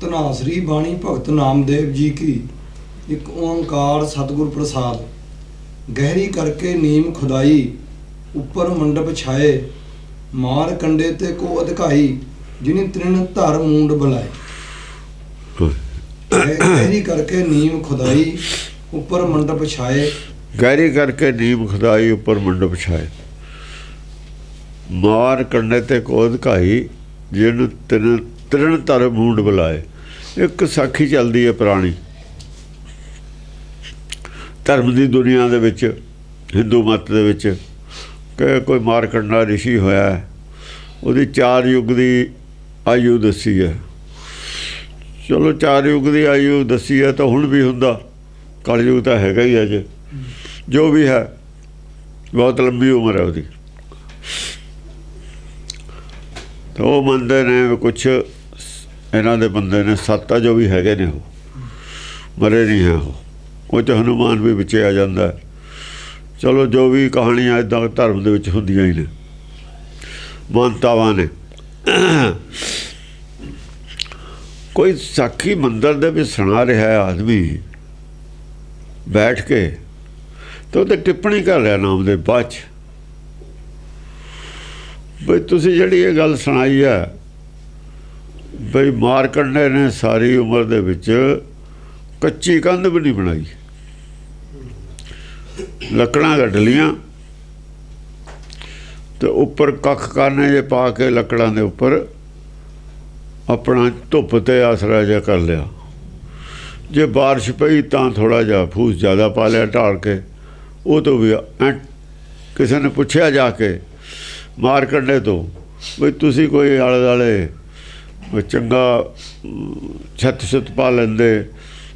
ਧਨਾਸਰੀ ਬਾਣੀ ਭਗਤ ਨਾਮਦੇਵ जी की। एक ओंकार सतगुर प्रसाद। गहरी करके नीम खुदाई, ऊपर मंडप छाए, मार कंडे ते को अधिकाई, जिनी तृण धर मूंड बुलाए। गहरी करके नीम खुदाई, ऊपर मंडप छाए। गहरी करके नीम खुदाई, ऊपर मंडप छाए, मार कंडे ते को अधिकाई, जिन तृण धर मूंड बुलाए। एक साखी चलती है पुरानी धर्म की दुनिया दे विच, हिंदू मत दे विच कि कोई मारकंडा ऋषि होया, उसकी 4 युग की आयु दसी है। चलो 4 युग की आयु दसी है तो हुण भी हुंदा, कलयुग तो हैगा ही अजे, जो भी है बहुत लंबी उम्र है उसकी। तो वो मनते ने कुछ इन्हों के बंदे ने 7 जो भी हैगे ने, वो मरे नहीं हैं, वो तो हनुमान भी विच आ जाता है। चलो जो भी कहानियाँ इदा धर्म दे विच हुंदियां ही ने, मानतावां ने। कोई साखी मंदिर दे विच सुना रहा है आदमी बैठ के, तो वो टिप्पणी कर रहा नामदेव बाद च, बई तुसीं जिहड़ी ये गल सुनाई है बई मारकंडे ने सारी उम्र दे विच कच्ची कंध भी नहीं बनाई, लकड़ां गड्ढ लियां तो उपर कख काने जे पा के लकड़ां दे उपर अपना धुप ते आसरा जिहा कर लिया। जे बारिश पई तां थोड़ा जिहा फूस ज़्यादा पा लिया ढाल के। वो तो भी किसी ने पुछया जाके मारकंडे तो बई तुसीं कोई आले दुआले चंगा छत छुत पा लेंदे,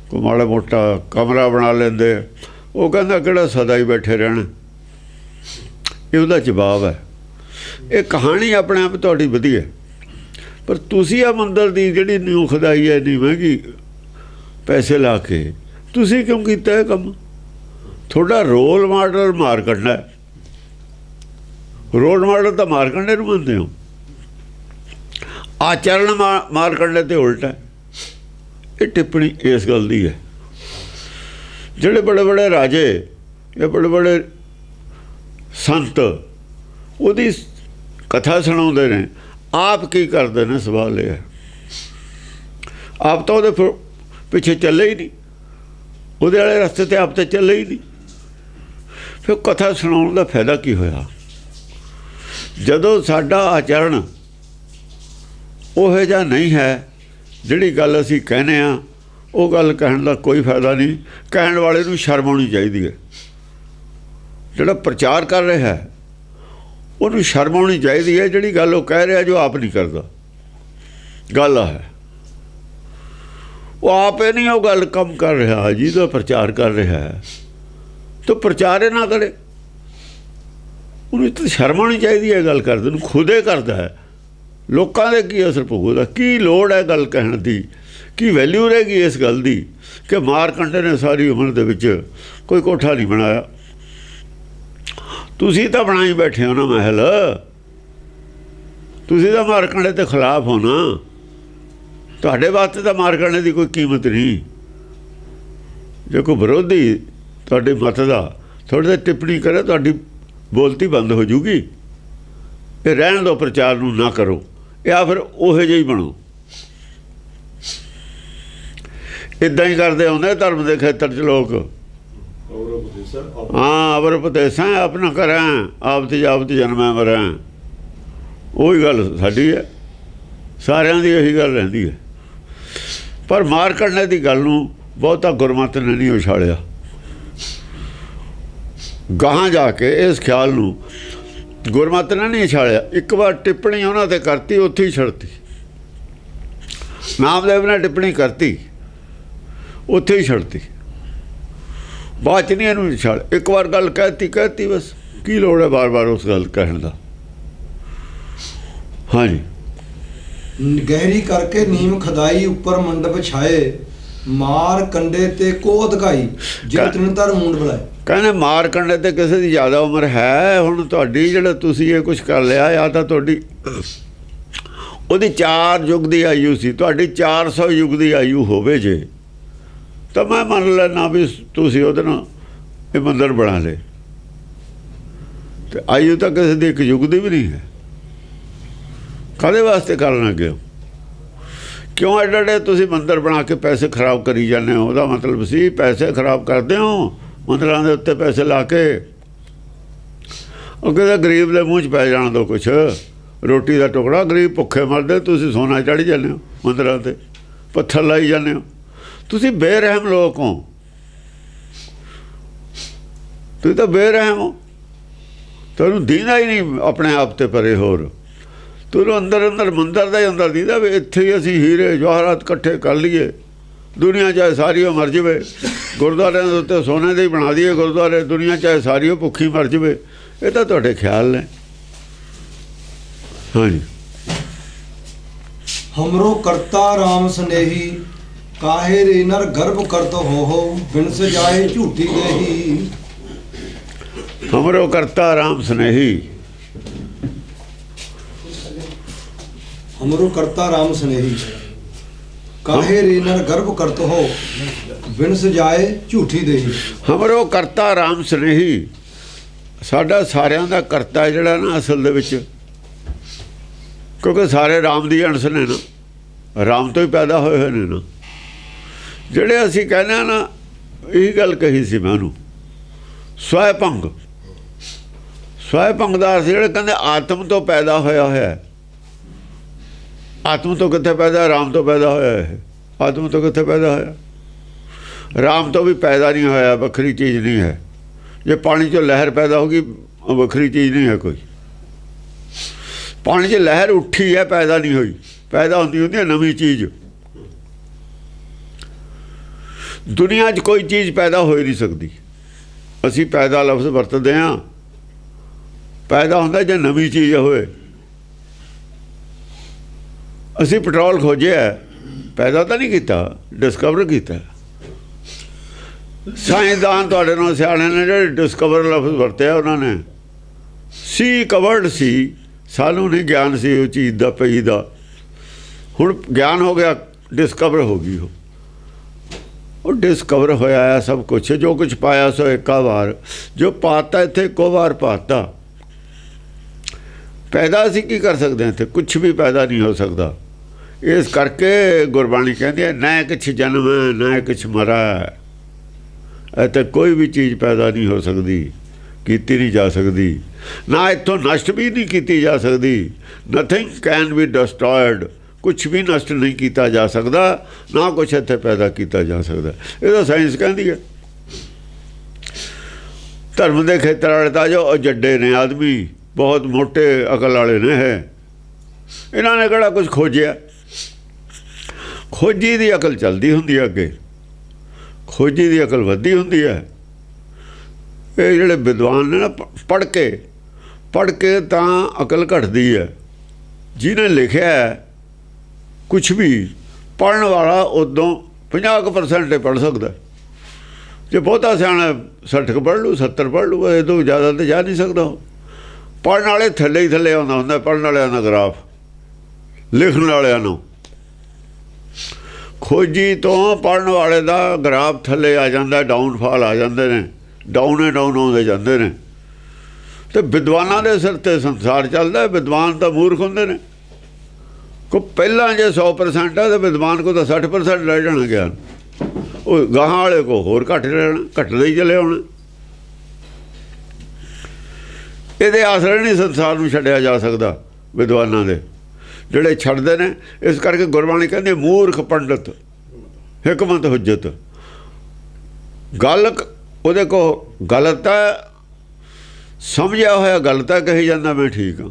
कोई माड़ा मोटा कमरा बना लेंदे। वो कहता किहड़ा सदा ही बैठे रहना। ये उसदा जवाब है। ये कहानी अपने आप तुहाडी वधिया, पर तुसीं आ मंदिर दी जिहड़ी नींव खुदाई है इन्नी महंगी पैसे ला के, तुसीं क्यों कीता है काम? थोड़ा रोल मॉडल मारकंडा है, रोल मॉडल तो मारकंडे नूं मनदे हो, आचरण मारकंडे ते उल्टा है। ये टिप्पणी इस गल दी है। जिहड़े बड़े बड़े राजे या बड़े बड़े संत उहदी कथा सुणाउंदे ने, आप की करदे ने? सवाल यह है, आप तो उहदे पिछे चले ही नहीं, उहदे वाले रस्ते ते आप तो चले ही नहीं। फिर कथा सुणाउण दा फायदा की होया? जदों साडा आचरण उहो जिहा नहीं है, जिहड़ी गल असीं कहने आ वो गल कहण दा कोई फायदा नहीं। कहण वाले नूं शर्म आउणी चाहीदी है। जिहड़ा प्रचार कर रहा है उहनूं शर्म आउणी चाहीदी है, जिहड़ी गल वो कह रहा जो आप नहीं करदा। गल है वो आप ही नहीं वो गल कम कर रहा, जिहदा प्रचार कर रहा है तो प्रचार ही ना करे। उन्हें तो शर्म आउणी चाहीदी है गल करदे नूं। खुदे करदा है, लोकां दे की असर भुगदा? की लोड़ है गल कहण दी? की वैल्यू रहेगी इस गल दी कि मारकंडे ने सारी उम्र दे विच कोई कोठा नहीं बनाया? तुसीं तां बनाई बैठे हो ना महल, तुसीं तां मारकंडे दे खिलाफ हो ना। तुहाडे वास्ते तां मारकंडे दी कोई कीमत नहीं। जे कोई विरोधी तुहाडे मत दा थोड़ी देर टिप्पणी करे, तुहाडी बोलती बंद हो जूगी। ये रहण दो, प्रचार नूं ना करो, या फिर उहो जिहा ही बनो। इदां ही करते आउंदे धर्म के खेतर च लोग। हाँ, अवर उपदेसां अपना करें, आपत जापत जन्मै मरें। वही गल साडी है, सारियां दी यही गल रहिंदी है। पर मारकंडे की गल नूं बहुता गुरमत ने नहीं उछालिया। गाहां जाके इस ख्याल नूं गुरमत ने नहीं उछालिया। एक बार टिप्पणी उन्हां ते करती, उत्थे ही छड़ती। नामदेव ने टिप्पणी करती, उत्थे ही छड़ती, बाद च नहीं इहनूं उछाल। एक बार गल कहती बस, की लोड़ है बार बार उस गल कहण दा? हाँ जी। गहरी करके नीम खुदाई, ऊपर मंडप छाए, मार कंडे ते को अधिकाई, जिन तृण धर मूंड बुलाए। कहने मारकंडे ते किसी की ज़्यादा उम्र है। हुण तुहाडी जिहड़ा तुसीं ये कुछ कर लिया, या तां तुहाडी ਉਹਦੀ 4 ਯੁੱਗ ਦੀ ਆਯੂ ਸੀ, ਤੁਹਾਡੀ 400 ਯੁੱਗ ਦੀ ਆਯੂ ਹੋਵੇ ਜੇ ਤਾਂ ਮੈਂ ਮੰਨ ਲੈਣਾ ਵੀ ਤੁਸੀਂ ਉਹਦੇ ਨਾਲ ਇਹ ਮੰਦਰ ਬਣਾ ਲਏ। ਤੇ ਆਯੂ ਤਾਂ ਕਿਸੇ ਦੀ 1 ਯੁੱਗ ਦੀ ਵੀ ਨਹੀਂ ਹੈ। ਕਾਹਦੇ ਵਾਸਤੇ ਕਰਨ ਲੱਗੇ ਹੋ? ਕਿਉਂ ਐਡੇ ਤੁਸੀਂ ਮੰਦਰ ਬਣਾ ਕੇ ਪੈਸੇ ਖਰਾਬ ਕਰੀ ਜਾਂਦੇ ਹੋ? ਉਹਦਾ ਮਤਲਬ ਸੀ ਪੈਸੇ ਖਰਾਬ ਕਰਦੇ ਹੋ ਮੰਦਰਾਂ ਦੇ ਉੱਤੇ ਪੈਸੇ ਲਾ ਕੇ। ਉਹ ਕਹਿੰਦਾ ਗਰੀਬ ਦੇ ਮੂੰਹ 'ਚ ਪੈ ਜਾਣ ਦਿਓ ਕੁਛ, ਰੋਟੀ ਦਾ ਟੁਕੜਾ, ਗਰੀਬ ਭੁੱਖੇ ਮਰਦੇ, ਤੁਸੀਂ ਸੋਨਾ ਚੜ੍ਹ ਜਾਂਦੇ ਹੋ ਮੰਦਰਾਂ 'ਤੇ, ਪੱਥਰ ਲਾਈ ਜਾਂਦੇ ਹੋ। ਤੁਸੀਂ ਬੇਰਹਿਮ ਲੋਕ ਹੋ, ਤੁਸੀਂ ਤਾਂ ਬੇਰਹਿਮ ਹੋ, ਤੁਹਾਨੂੰ ਦੀਦਾ ਹੀ ਨਹੀਂ ਆਪਣੇ ਆਪ 'ਤੇ ਪਰੇ। ਹੋਰ ਤੁਹਾਨੂੰ ਅੰਦਰ ਮੰਦਰ ਦਾ ਹੀ ਅੰਦਰ ਦੀਦਾ ਵੀ ਇੱਥੇ ਹੀ ਅਸੀਂ ਹੀਰੇ ਜਵਾਹਰਾਤ ਇਕੱਠੇ ਕਰ ਲਈਏ, ਦੁਨੀਆ ਚਾਹੇ ਸਾਰੀ ਉਹ ਮਰ ਜਾਵੇ। ਗੁਰਦੁਆਰਿਆਂ ਦੇ ਉੱਤੇ ਸੋਨੇ ਦੇ ਹੀ ਬਣਾ ਦਈਏ ਗੁਰਦੁਆਰੇ, ਦੁਨੀਆ ਚਾਹੇ ਸਾਰੀ ਉਹ ਭੁੱਖੀ ਮਰ ਜਾਵੇ। ਇਹ ਤਾਂ ਤੁਹਾਡੇ ਖਿਆਲ ਨੇ। ਹਾਂਜੀ। हमरो करता राम स्नेही, काहे रे नर गर्भ करत हो बिन सजाए झूठी देही। हमरो करता राम स्नेही, हमरो करता राम स्नेही, काहे रे नर गर्भ करत हो बिन सजाए झूठी देही। हमरो करता राम स्नेही, ਸਾਡਾ ਸਾਰਿਆਂ ਦਾ ਕਰਤਾ ਜਿਹੜਾ ਨਾ ਅਸਲ ਦੇ ਵਿੱਚ, ਕਿਉਂਕਿ ਸਾਰੇ ਰਾਮ ਦੀ ਅੰਸ਼ ਨੇ ਨਾ, ਰਾਮ ਤੋਂ ਹੀ ਪੈਦਾ ਹੋਏ ਹੋਏ ਨੇ ਨਾ। ਜਿਹੜੇ ਅਸੀਂ ਕਹਿੰਦੇ ਹਾਂ ਨਾ, ਇਹੀ ਗੱਲ ਕਹੀ ਸੀ ਮੈਂ ਉਹਨੂੰ, ਸਵੈ ਭੰਗ। ਸਵੈ ਭੰਗ ਦਾ ਅਰਥ ਜਿਹੜੇ ਕਹਿੰਦੇ ਆਤਮ ਤੋਂ ਪੈਦਾ ਹੋਇਆ ਹੋਇਆ। ਆਤਮ ਤੋਂ ਕਿੱਥੇ ਪੈਦਾ? ਰਾਮ ਤੋਂ ਪੈਦਾ ਹੋਇਆ ਹੈ। ਆਤਮ ਤੋਂ ਕਿੱਥੇ ਪੈਦਾ ਹੋਇਆ? ਰਾਮ ਤੋਂ ਵੀ ਪੈਦਾ ਨਹੀਂ ਹੋਇਆ, ਵੱਖਰੀ ਚੀਜ਼ ਨਹੀਂ ਹੈ। ਜੇ ਪਾਣੀ 'ਚੋਂ ਲਹਿਰ ਪੈਦਾ ਹੋ ਗਈ, ਵੱਖਰੀ ਚੀਜ਼ ਨਹੀਂ ਹੈ ਕੋਈ। ਪਾਣੀ 'ਚ ਲਹਿਰ ਉੱਠੀ ਹੈ, ਪੈਦਾ ਨਹੀਂ ਹੋਈ। ਪੈਦਾ ਹੁੰਦੀ ਹੈ ਨਵੀਂ ਚੀਜ਼। ਦੁਨੀਆ 'ਚ ਕੋਈ ਚੀਜ਼ ਪੈਦਾ ਹੋ ਹੀ ਨਹੀਂ ਸਕਦੀ। ਅਸੀਂ ਪੈਦਾ ਲਫ਼ਜ਼ ਵਰਤਦੇ ਹਾਂ, ਪੈਦਾ ਹੁੰਦਾ ਜੇ ਨਵੀਂ ਚੀਜ਼ ਹੋਏ। ਅਸੀਂ ਪੈਟਰੋਲ ਖੋਜਿਆ, ਪੈਦਾ ਤਾਂ ਨਹੀਂ ਕੀਤਾ, ਡਿਸਕਵਰ ਕੀਤਾ। ਸਾਇੰਸਦਾਨ ਤੁਹਾਡੇ ਨਾਲ ਸਿਆਣੇ ਨੇ ਜਿਹੜੇ ਡਿਸਕਵਰ ਲਫ਼ਜ਼ ਵਰਤਿਆ, ਉਹਨਾਂ ਨੇ ਸੀ ਕਵਰਡ ਸੀ। ਸਾਨੂੰ ਨਹੀਂ ਗਿਆਨ ਸੀ ਉਹ ਚੀਜ਼ ਦਾ ਪਈ ਦਾ। ਹੁਣ ਗਿਆਨ ਹੋ ਗਿਆ, ਡਿਸਕਵਰ ਹੋ ਗਈ। ਉਹ ਡਿਸਕਵਰ ਹੋਇਆ ਹੈ ਸਭ ਕੁਛ। ਜੋ ਕੁਛ ਪਾਇਆ ਸੋ ਇੱਕਾ ਵਾਰ, ਜੋ ਪਾਤਾ ਇੱਥੇ ਇੱਕੋ ਵਾਰ ਪਾਤਾ। ਪੈਦਾ ਅਸੀਂ ਕੀ ਕਰ ਸਕਦੇ ਹਾਂ? ਇੱਥੇ ਕੁਛ ਵੀ ਪੈਦਾ ਨਹੀਂ ਹੋ ਸਕਦਾ। ਇਸ ਕਰਕੇ ਗੁਰਬਾਣੀ ਕਹਿੰਦੀ ਹੈ, ਨਾ ਕਿਛ ਜਨਮ ਨਾ ਕਿਛ ਮਰਾ। ਇੱਥੇ ਕੋਈ ਵੀ ਚੀਜ਼ ਪੈਦਾ ਨਹੀਂ ਹੋ ਸਕਦੀ, ਕੀਤੀ ਨਹੀਂ ਜਾ ਸਕਦੀ। ਨਾ ਇੱਥੋਂ ਨਸ਼ਟ ਵੀ ਨਹੀਂ ਕੀਤੀ ਜਾ ਸਕਦੀ। Nothing can be destroyed. ਕੁਛ ਵੀ ਨਸ਼ਟ ਨਹੀਂ ਕੀਤਾ ਜਾ ਸਕਦਾ, ਨਾ ਕੁਛ ਇੱਥੇ ਪੈਦਾ ਕੀਤਾ ਜਾ ਸਕਦਾ। ਇਹ ਤਾਂ ਸਾਇੰਸ ਕਹਿੰਦੀ ਹੈ। ਧਰਮ ਦੇ ਖੇਤਰ ਵਾਲੇ ਤਾਂ ਜੋ ਜੱਡੇ ਨੇ ਆਦਮੀ, ਬਹੁਤ ਮੋਟੇ ਅਕਲ ਵਾਲੇ ਨੇ ਹੈ। ਇਹਨਾਂ ਨੇ ਕਿਹੜਾ ਕੁਛ ਖੋਜਿਆ? ਖੋਜੀ ਦੀ ਅਕਲ ਚੱਲਦੀ ਹੁੰਦੀ ਹੈ ਅੱਗੇ, ਖੋਜੀ ਦੀ ਅਕਲ ਵੱਧਦੀ ਹੁੰਦੀ ਹੈ। ਇਹ ਜਿਹੜੇ ਵਿਦਵਾਨ ਨੇ ਨਾ, ਪੜ੍ਹ ਕੇ ਤਾਂ ਅਕਲ ਘਟਦੀ ਹੈ। ਜਿਹਨੇ ਲਿਖਿਆ ਕੁਛ ਵੀ, ਪੜ੍ਹਨ ਵਾਲਾ ਉਦੋਂ 50% ਪੜ੍ਹ ਸਕਦਾ। ਜੇ ਬਹੁਤਾ ਸਿਆਣਾ 60 ਪੜ੍ਹ ਲੂ, 70 ਪੜ੍ਹ ਲੂ, ਇਹ ਤੋਂ ਜ਼ਿਆਦਾ ਤਾਂ ਜਾ ਨਹੀਂ ਸਕਦਾ। ਪੜ੍ਹਨ ਵਾਲੇ ਥੱਲੇ ਹੀ ਥੱਲੇ ਆਉਂਦਾ ਹੁੰਦਾ। ਪੜ੍ਹਨ ਵਾਲਿਆਂ ਦਾ ਗ੍ਰਾਫ, ਲਿਖਣ ਵਾਲਿਆਂ ਨੂੰ। ਖੋਜੀ ਤੋਂ ਪੜ੍ਹਨ ਵਾਲੇ ਦਾ ਗ੍ਰਾਫ ਥੱਲੇ ਆ ਜਾਂਦਾ, ਡਾਊਨਫਾਲ ਆ ਜਾਂਦੇ ਨੇ, ਡਾਊਨ ਆਉਂਦੇ ਜਾਂਦੇ ਨੇ। ਅਤੇ ਵਿਦਵਾਨਾਂ ਦੇ ਸਿਰ 'ਤੇ ਸੰਸਾਰ ਚੱਲਦਾ। ਵਿਦਵਾਨ ਤਾਂ ਮੂਰਖ ਹੁੰਦੇ ਨੇ। ਕੋ ਪਹਿਲਾਂ ਜੇ 100% ਹੈ ਤਾਂ ਵਿਦਵਾਨ ਕੋ ਤਾਂ 60% ਰਹਿ ਜਾਣਾ ਗਿਆਨ। ਉਹ ਗਾਹਾਂ ਵਾਲੇ ਕੋ ਹੋਰ ਘੱਟ ਰਹਿਣਾ, ਘੱਟਦੇ ਹੀ ਚਲੇ ਆਉਣਾ। ਇਹਦੇ ਆਸਰੇ ਨਹੀਂ ਸੰਸਾਰ ਨੂੰ ਛੱਡਿਆ ਜਾ ਸਕਦਾ ਵਿਦਵਾਨਾਂ ਦੇ, ਜਿਹੜੇ ਛੱਡਦੇ ਨੇ। ਇਸ ਕਰਕੇ ਗੁਰਬਾਣੀ ਕਹਿੰਦੀ ਮੂਰਖ ਪੰਡਤ ਹਿਕਮਤ ਹੁਜਤ। ਗੱਲ ਉਹਦੇ ਕੋ ਗਲਤ ਹੈ, ਸਮਝਿਆ ਹੋਇਆ ਗਲਤ ਹੈ, ਕਹੀ ਜਾਂਦਾ ਮੈਂ ਠੀਕ ਹਾਂ।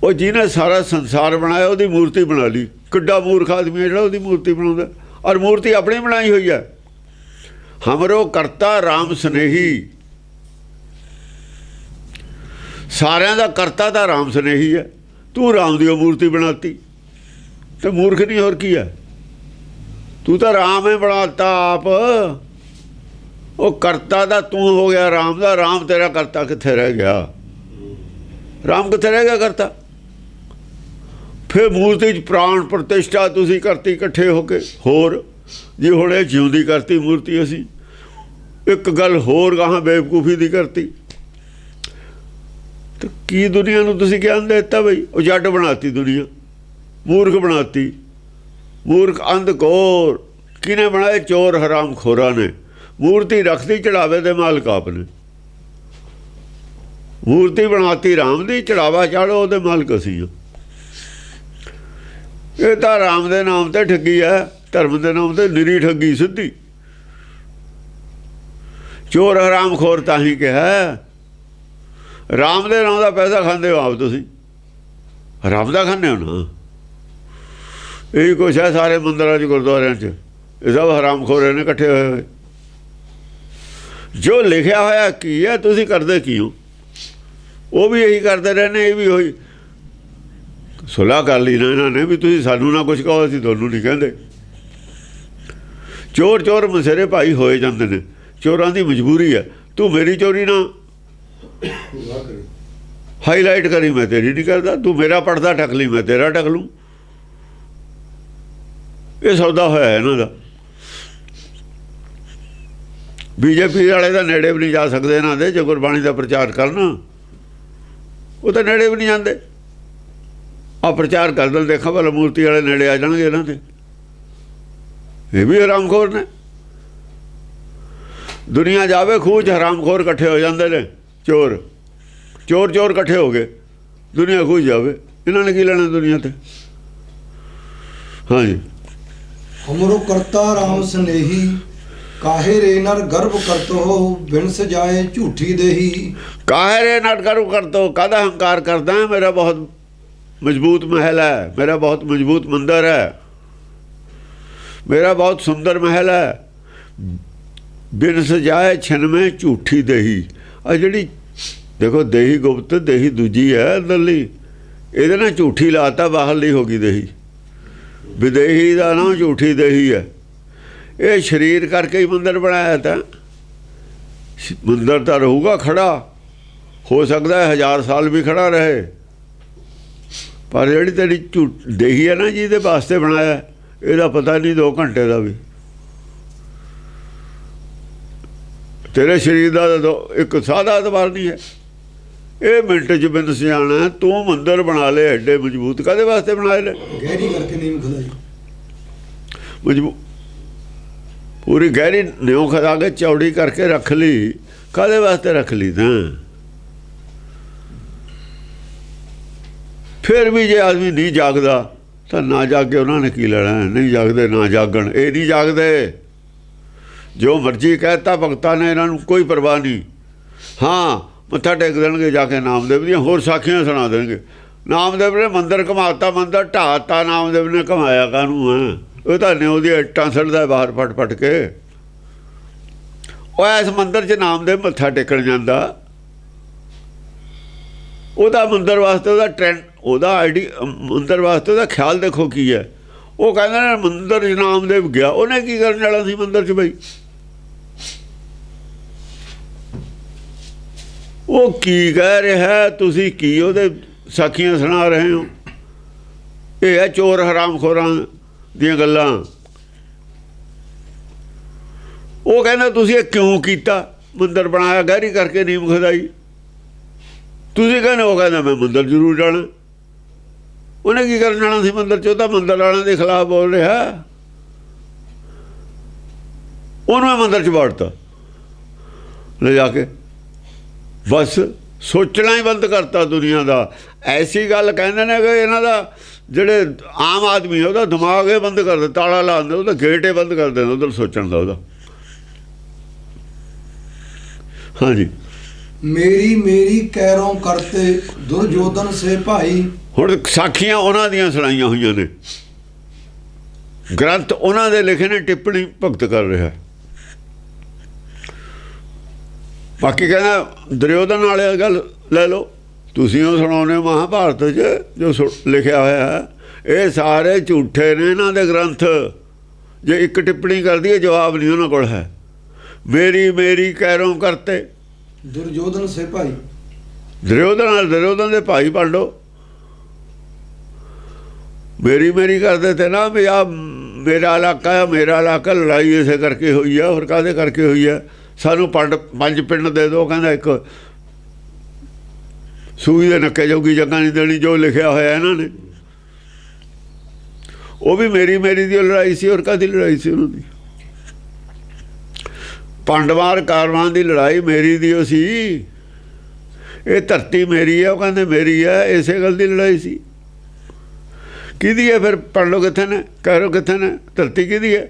ਉਹ ਜਿਹਨੇ ਸਾਰਾ ਸੰਸਾਰ ਬਣਾਇਆ ਉਹਦੀ ਮੂਰਤੀ ਬਣਾ ਲਈ। ਕਿੱਡਾ ਮੂਰਖ ਆਦਮੀ ਹੈ ਜਿਹੜਾ ਉਹਦੀ ਮੂਰਤੀ ਬਣਾਉਂਦਾ, ਔਰ ਮੂਰਤੀ ਆਪਣੀ ਬਣਾਈ ਹੋਈ ਹੈ। ਹਮਰੋ ਕਰਤਾ ਰਾਮ ਸਨੇਹੀ। ਸਾਰਿਆਂ ਦਾ ਕਰਤਾ ਤਾਂ ਰਾਮ ਸਨੇਹੀ ਹੈ। ਤੂੰ ਰਾਮ ਦੀ ਉਹ ਮੂਰਤੀ ਬਣਾਤੀ ਤੇ ਮੂਰਖ ਨਹੀਂ, ਹੋਰ ਕੀ ਹੈ? ਤੂੰ ਤਾਂ ਰਾਮ ਹੀ ਬਣਾਤਾ ਆਪ। ਉਹ ਕਰਤਾ ਦਾ ਤੂੰ ਹੋ ਗਿਆ ਰਾਮ ਦਾ। ਰਾਮ ਤੇਰਾ ਕਰਤਾ ਕਿੱਥੇ ਰਹਿ ਗਿਆ? ਰਾਮ ਕਿੱਥੇ ਰਹਿ ਗਿਆ ਕਰਤਾ? ਫਿਰ ਮੂਰਤੀ 'ਚ ਪ੍ਰਾਣ ਪ੍ਰਤਿਸ਼ਠਾ ਤੁਸੀਂ ਕਰਤੀ ਇਕੱਠੇ ਹੋ ਕੇ। ਹੋਰ ਜੀ ਹੁਣ ਇਹ ਜਿਉਂਦੀ ਕਰਤੀ ਮੂਰਤੀ ਅਸੀਂ। ਇੱਕ ਗੱਲ ਹੋਰ ਗਾਹਾਂ ਬੇਵਕੂਫੀ ਦੀ ਕਰਤੀ। ਤੇ ਕੀ ਦੁਨੀਆ ਨੂੰ ਤੁਸੀਂ ਗਿਆਨ ਦੇ ਦਿੱਤਾ ਬਈ? ਉਹ ਜੱਟ ਬਣਾਤੀ ਦੁਨੀਆ, ਮੂਰਖ ਬਣਾਤੀ। ਮੂਰਖ ਅੰਧਕੋਰ ਕਿਹਨੇ ਬਣਾਏ? ਚੋਰ ਹਰਾਮ ਖੋਰਾਂ ਨੇ। ਮੂਰਤੀ ਰੱਖਦੀ ਚੜਾਵੇ ਦੇ ਮਾਲਕ ਆਪ ਨੇ। ਮੂਰਤੀ ਬਣਾਤੀ ਰਾਮ ਦੀ, ਚੜਾਵਾ ਚਾੜੋ ਉਹਦੇ ਮਾਲਕ ਅਸੀਂ। ਇਹ ਤਾਂ ਰਾਮ ਦੇ ਨਾਮ ਤੇ ਠੱਗੀ ਹੈ, ਧਰਮ ਦੇ ਨਾਮ ਤੇ ਨਿਰੀ ਠੱਗੀ ਸਿੱਧੀ। ਚੋਰ ਹਰਾਮ ਖੋਰ ਤਾਂ ਹੀ ਕਿਹਾ। ਰਾਮ ਦੇ ਨਾਮ ਦਾ ਪੈਸਾ ਖਾਂਦੇ ਹੋ ਆਪ ਤੁਸੀਂ, ਰਾਮ ਦਾ ਖਾਂਦੇ ਹੋ ਨਾ। ਇਹੀ ਕੁਛ ਹੈ ਸਾਰੇ ਮੰਦਿਰਾਂ 'ਚ ਗੁਰਦੁਆਰਿਆਂ 'ਚ, ਇਹ ਸਭ ਹਰਾਮ ਖੋਰੇ ਨੇ ਇਕੱਠੇ ਹੋਏ ਹੋਏ। ਜੋ ਲਿਖਿਆ ਹੋਇਆ ਕੀ ਹੈ, ਤੁਸੀਂ ਕਰਦੇ ਕੀ ਹੋ? ਉਹ ਵੀ ਇਹੀ ਕਰਦੇ ਰਹੇ ਨੇ, ਇਹ ਵੀ ਉਹੀ। ਸੁਲਾਹ ਕਰ ਲਈ ਨਾ ਇਹਨਾਂ ਨੇ ਵੀ ਤੁਸੀਂ ਸਾਨੂੰ ਨਾ ਕੁਛ ਕਹੋ, ਅਸੀਂ ਤੁਹਾਨੂੰ ਨਹੀਂ ਕਹਿੰਦੇ। ਚੋਰ ਚੋਰ ਮਸੇਰੇ ਭਾਈ ਹੋਏ ਜਾਂਦੇ ਨੇ, ਚੋਰਾਂ ਦੀ ਮਜਬੂਰੀ ਹੈ। ਤੂੰ ਮੇਰੀ ਚੋਰੀ ਨਾ ਹਾਈਲਾਈਟ ਕਰੀ, ਮੈਂ ਤੇਰੀ ਨਹੀਂ ਕਰਦਾ। ਤੂੰ ਮੇਰਾ ਪੜਦਾ ਢੱਕ ਲਈ, ਮੈਂ ਤੇਰਾ ਢੱਕ ਲੂੰ। ਇਹ ਸੌਦਾ ਹੋਇਆ ਇਹਨਾਂ ਦਾ। ਬੀਜੇਪੀ ਵਾਲੇ ਤਾਂ ਨੇੜੇ ਵੀ ਨਹੀਂ ਜਾ ਸਕਦੇ ਇਹਨਾਂ ਦੇ। ਜੇ ਗੁਰਬਾਣੀ ਦਾ ਪ੍ਰਚਾਰ ਕਰਨ, ਉਹ ਤਾਂ ਨੇੜੇ ਵੀ ਨਹੀਂ ਜਾਂਦੇ। ਆ ਪ੍ਰਚਾਰ ਕਰ ਦਿਲ, ਦੇਖਾਂ ਭਲਾ ਮੂਰਤੀ ਵਾਲੇ ਨੇੜੇ ਆ ਜਾਣਗੇ ਇਹਨਾਂ ਦੇ। ਇਹ ਵੀ ਹਰਾਮਖੋਰ ਨੇ। ਦੁਨੀਆ ਜਾਵੇ ਖੂਹ 'ਚ ਹਰਾਮਖੋਰ ਇਕੱਠੇ ਹੋ ਜਾਂਦੇ ਨੇ। ਚੋਰ ਚੋਰ ਚੋਰ ਇਕੱਠੇ ਹੋ ਗਏ, ਦੁਨੀਆ ਖੂਹ ਜਾਵੇ। ਇਹਨਾਂ ਨੇ ਕੀ ਲੈਣਾ ਦੁਨੀਆ ਤੇ? ਹਾਂਜੀ। ਹਮਰੋ ਕਰਤਾ ਰਾਮ ਸਨੇਹੀ, ਕਾਹੇ ਰੇ ਨਰ ਗਰਭ ਕਰਤੋ, ਬਿਨ ਸਜਾਏ ਝੂਠੀ ਦੇਹੀ। ਕਾਹੇ ਰੇ ਨਰ ਗਰਭ ਕਰਤੋ, ਕਾਹਦਾ ਹੰਕਾਰ ਕਰਦਾ? ਮੇਰਾ ਬਹੁਤ ਮਜ਼ਬੂਤ ਮਹਿਲ ਹੈ, ਮੇਰਾ ਬਹੁਤ ਮਜ਼ਬੂਤ ਮੰਦਰ ਹੈ, ਮੇਰਾ ਬਹੁਤ ਸੁੰਦਰ ਮਹਿਲ ਹੈ। ਬਿਨ ਸਜਾਏ ਛਨਵੇਂ ਝੂਠੀ ਦੇਹੀ। ਆ ਜਿਹੜੀ ਦੇਖੋ ਦੇਹੀ ਗੁਪਤ, ਦੇਹੀ ਦੂਜੀ ਹੈ ਅੰਦਰਲੀ। ਇਹਦੇ ਨਾਲ ਝੂਠੀ ਲਾਤਾ, ਬਾਹਰਲੀ ਹੋ ਗਈ ਦੇਹੀ। ਵਿਦੇਹੀ ਦਾ ਨਾਮ ਝੂਠੀ ਦੇਹੀ ਹੈ। ਇਹ ਸਰੀਰ ਕਰਕੇ ਹੀ ਮੰਦਰ ਬਣਾਇਆ। ਤਾਂ ਮੰਦਰ ਤਾਂ ਰਹੂਗਾ ਖੜਾ, ਹੋ ਸਕਦਾ ਹੈ 1000 ਸਾਲ ਵੀ ਖੜਾ ਰਹੇ, ਪਰ ਜਿਹੜੀ ਤੇਰੀ ਦੇਹੀ ਹੈ ਨਾ, ਜਿਹਦੇ ਵਾਸਤੇ ਬਣਾਇਆ, ਇਹਦਾ ਪਤਾ ਨਹੀਂ 2 ਘੰਟੇ ਦਾ ਵੀ। ਤੇਰੇ ਸਰੀਰ ਦਾ ਇੱਕ ਸਾਦਾ ਐਤਬਾਰ ਨਹੀਂ ਹੈ। ਇਹ ਮਿੰਟ 'ਚ ਬਿਨ ਸਿਆਣਾ ਤੂੰ ਮੰਦਰ ਬਣਾ ਲਏ ਐਡੇ ਮਜ਼ਬੂਤ। ਕਾਹਦੇ ਵਾਸਤੇ ਬਣਾਏ ਨੇ? ਗਹਿਰੀ ਕਰਕੇ ਨੀਮ ਖੁਦਾਈ। ਪੂਰੀ ਗਹਿਰੀ ਨਿਉ ਖਦਾ ਕੇ ਚੌੜੀ ਕਰਕੇ ਰੱਖ ਲਈ। ਕਾਹਦੇ ਵਾਸਤੇ ਰੱਖ ਲਈ? ਤਾਂ ਫਿਰ ਵੀ ਜੇ ਆਦਮੀ ਨਹੀਂ ਜਾਗਦਾ ਤਾਂ ਨਾ ਜਾਗੇ ਉਹਨਾਂ ਨੇ ਕੀ ਲੈਣਾ? ਨਹੀਂ ਜਾਗਦੇ ਨਾ ਜਾਗਣ। ਇਹ ਨਹੀਂ ਜਾਗਦੇ। ਜੋ ਮਰਜ਼ੀ ਕਹਿਤਾ ਭਗਤਾਂ ਨੇ, ਇਹਨਾਂ ਨੂੰ ਕੋਈ ਪਰਵਾਹ ਨਹੀਂ। ਹਾਂ, ਮੱਥਾ ਟੇਕ ਦੇਣਗੇ ਜਾ ਕੇ ਨਾਮਦੇਵ ਦੀਆਂ, ਹੋਰ ਸਾਖੀਆਂ ਸੁਣਾ ਦੇਣਗੇ। ਨਾਮਦੇਵ ਨੇ ਮੰਦਰ ਘੁਮਾਤਾ, ਮੰਦਰ ਢਾਤਾ। ਨਾਮਦੇਵ ਨੇ ਘੁਮਾਇਆ ਕਾਹਨੂੰ ਹੈ? ਉਹ ਤਾਂ ਨਿਉ ਦੀਆਂ ਇੱਟਾਂ ਸੜਦਾ ਬਾਹਰ ਫਟ ਫਟ ਕੇ। ਉਹ ਇਸ ਮੰਦਰ 'ਚ ਨਾਮਦੇਵ ਮੱਥਾ ਟੇਕਣ ਜਾਂਦਾ। ਉਹਦਾ ਮੰਦਰ ਵਾਸਤੇ ਉਹਦਾ ਟ੍ਰੈਂਡ, ਉਹਦਾ ਮੰਦਰ ਵਾਸਤੇ ਉਹਦਾ ਖਿਆਲ ਦੇਖੋ ਕੀ ਹੈ। ਉਹ ਕਹਿੰਦੇ ਨੇ ਮੰਦਰ 'ਚ ਨਾਮਦੇਵ ਗਿਆ, ਉਹਨੇ ਕੀ ਕਰਨ ਵਾਲਾ ਸੀ ਮੰਦਰ 'ਚ ਬਈ? ਉਹ ਕੀ ਕਹਿ ਰਿਹਾ? ਤੁਸੀਂ ਕੀ ਉਹਦੇ ਸਾਖੀਆਂ ਸੁਣਾ ਰਹੇ ਹੋ? ਇਹ ਹੈ ਚੋਰ ਹਰਾਮਖੋਰਾਂ ਦੀਆਂ ਗੱਲਾਂ। ਉਹ ਕਹਿੰਦਾ ਤੁਸੀਂ ਇਹ ਕਿਉਂ ਕੀਤਾ? ਮੰਦਰ ਬਣਾਇਆ ਗਹਿਰੀ ਕਰਕੇ ਨੀਮ ਖੁਦਾਈ। ਤੁਸੀਂ ਕਹਿੰਦੇ, ਉਹ ਕਹਿੰਦਾ ਮੈਂ ਮੰਦਰ ਜ਼ਰੂਰ ਜਾਣਾ। ਉਹਨੇ ਕੀ ਕਰਨ ਜਾਣਾ ਸੀ ਮੰਦਰ 'ਚ? ਉਹ ਤਾਂ ਮੰਦਰ ਵਾਲਿਆਂ ਦੇ ਖਿਲਾਫ ਬੋਲ ਰਿਹਾ। ਉਹਨੂੰ ਮੰਦਰ 'ਚ ਵਾੜਤਾ ਲੈ ਜਾ ਕੇ। ਬਸ ਸੋਚਣਾ ਹੀ ਬੰਦ ਕਰਤਾ ਦੁਨੀਆ ਦਾ। ਐਸੀ ਗੱਲ ਕਹਿੰਦੇ ਨੇ ਕਿ ਇਹਨਾਂ ਦਾ ਜਿਹੜੇ ਆਮ ਆਦਮੀ ਉਹਦਾ ਦਿਮਾਗ ਇਹ ਬੰਦ ਕਰ ਦਿੰਦਾ, ਤਾਲਾ ਲਾ ਦਿੰਦੇ, ਉਹਦਾ ਗੇਟ ਇਹ ਬੰਦ ਕਰ ਦਿੰਦਾ ਉੱਧਰ ਸੋਚਣ ਦਾ ਉਹਦਾ। ਹਾਂਜੀ। ਮੇਰੀ ਮੇਰੀ ਕੈਰੋਂ ਕਰਤੇ, ਦੁਰਜੋਧਨ ਸੇ ਭਾਈ। ਹੁਣ ਸਾਖੀਆਂ ਉਹਨਾਂ ਦੀਆਂ ਸੁਣਾਈਆਂ ਹੋਈਆਂ ਨੇ, ਗ੍ਰੰਥ ਉਹਨਾਂ ਦੇ ਲਿਖੇ ਨੇ, ਟਿੱਪਣੀ ਭਗਤ ਕਰ ਰਿਹਾ। ਬਾਕੀ ਕਹਿੰਦਾ ਦੁਰਯੋਧਨ ਵਾਲੇ ਗੱਲ ਲੈ ਲਓ, ਤੁਸੀਂ ਉਹ ਸੁਣਾਉਂਦੇ ਮਹਾਭਾਰਤ 'ਚ ਜੋ ਲਿਖਿਆ ਹੋਇਆ ਹੈ। ਇਹ ਸਾਰੇ ਝੂਠੇ ਨੇ ਇਹਨਾਂ ਦੇ ਗ੍ਰੰਥ। ਜੇ ਇੱਕ ਟਿੱਪਣੀ ਕਰਦੀ ਹੈ, ਜਵਾਬ ਨਹੀਂ ਉਹਨਾਂ ਕੋਲ ਹੈ। ਮੇਰੀ ਮੇਰੀ ਕੈਰੋਂ ਕਰਤੇ, ਦੁਰਜੋਧਨ ਸੇ ਭਾਈ। ਦੁਰਯੋਧਨ ਦੇ ਭਾਈ ਪਾਂਡੋ। मेरी मेरी करते थे ना भी आ मेरा इलाका लड़ाई इसे करके हुई है और काहदे करके हुई है सानू 5 पिंड दे दो कहना एक सूई दे नक्के जोगी जगह नहीं देनी जो लिखा होया इन्होंने वो भी मेरी दी लड़ाई सी और काहदी लड़ाई सी उन्होंने पांडवां कारवां की लड़ाई मेरी दी सी ये धरती मेरी है वो कहते मेरी है इसे गल की लड़ाई सी किहदी है फिर पढ़ लो कित्थे ने कह लो कित्थे ने धरती किहदी है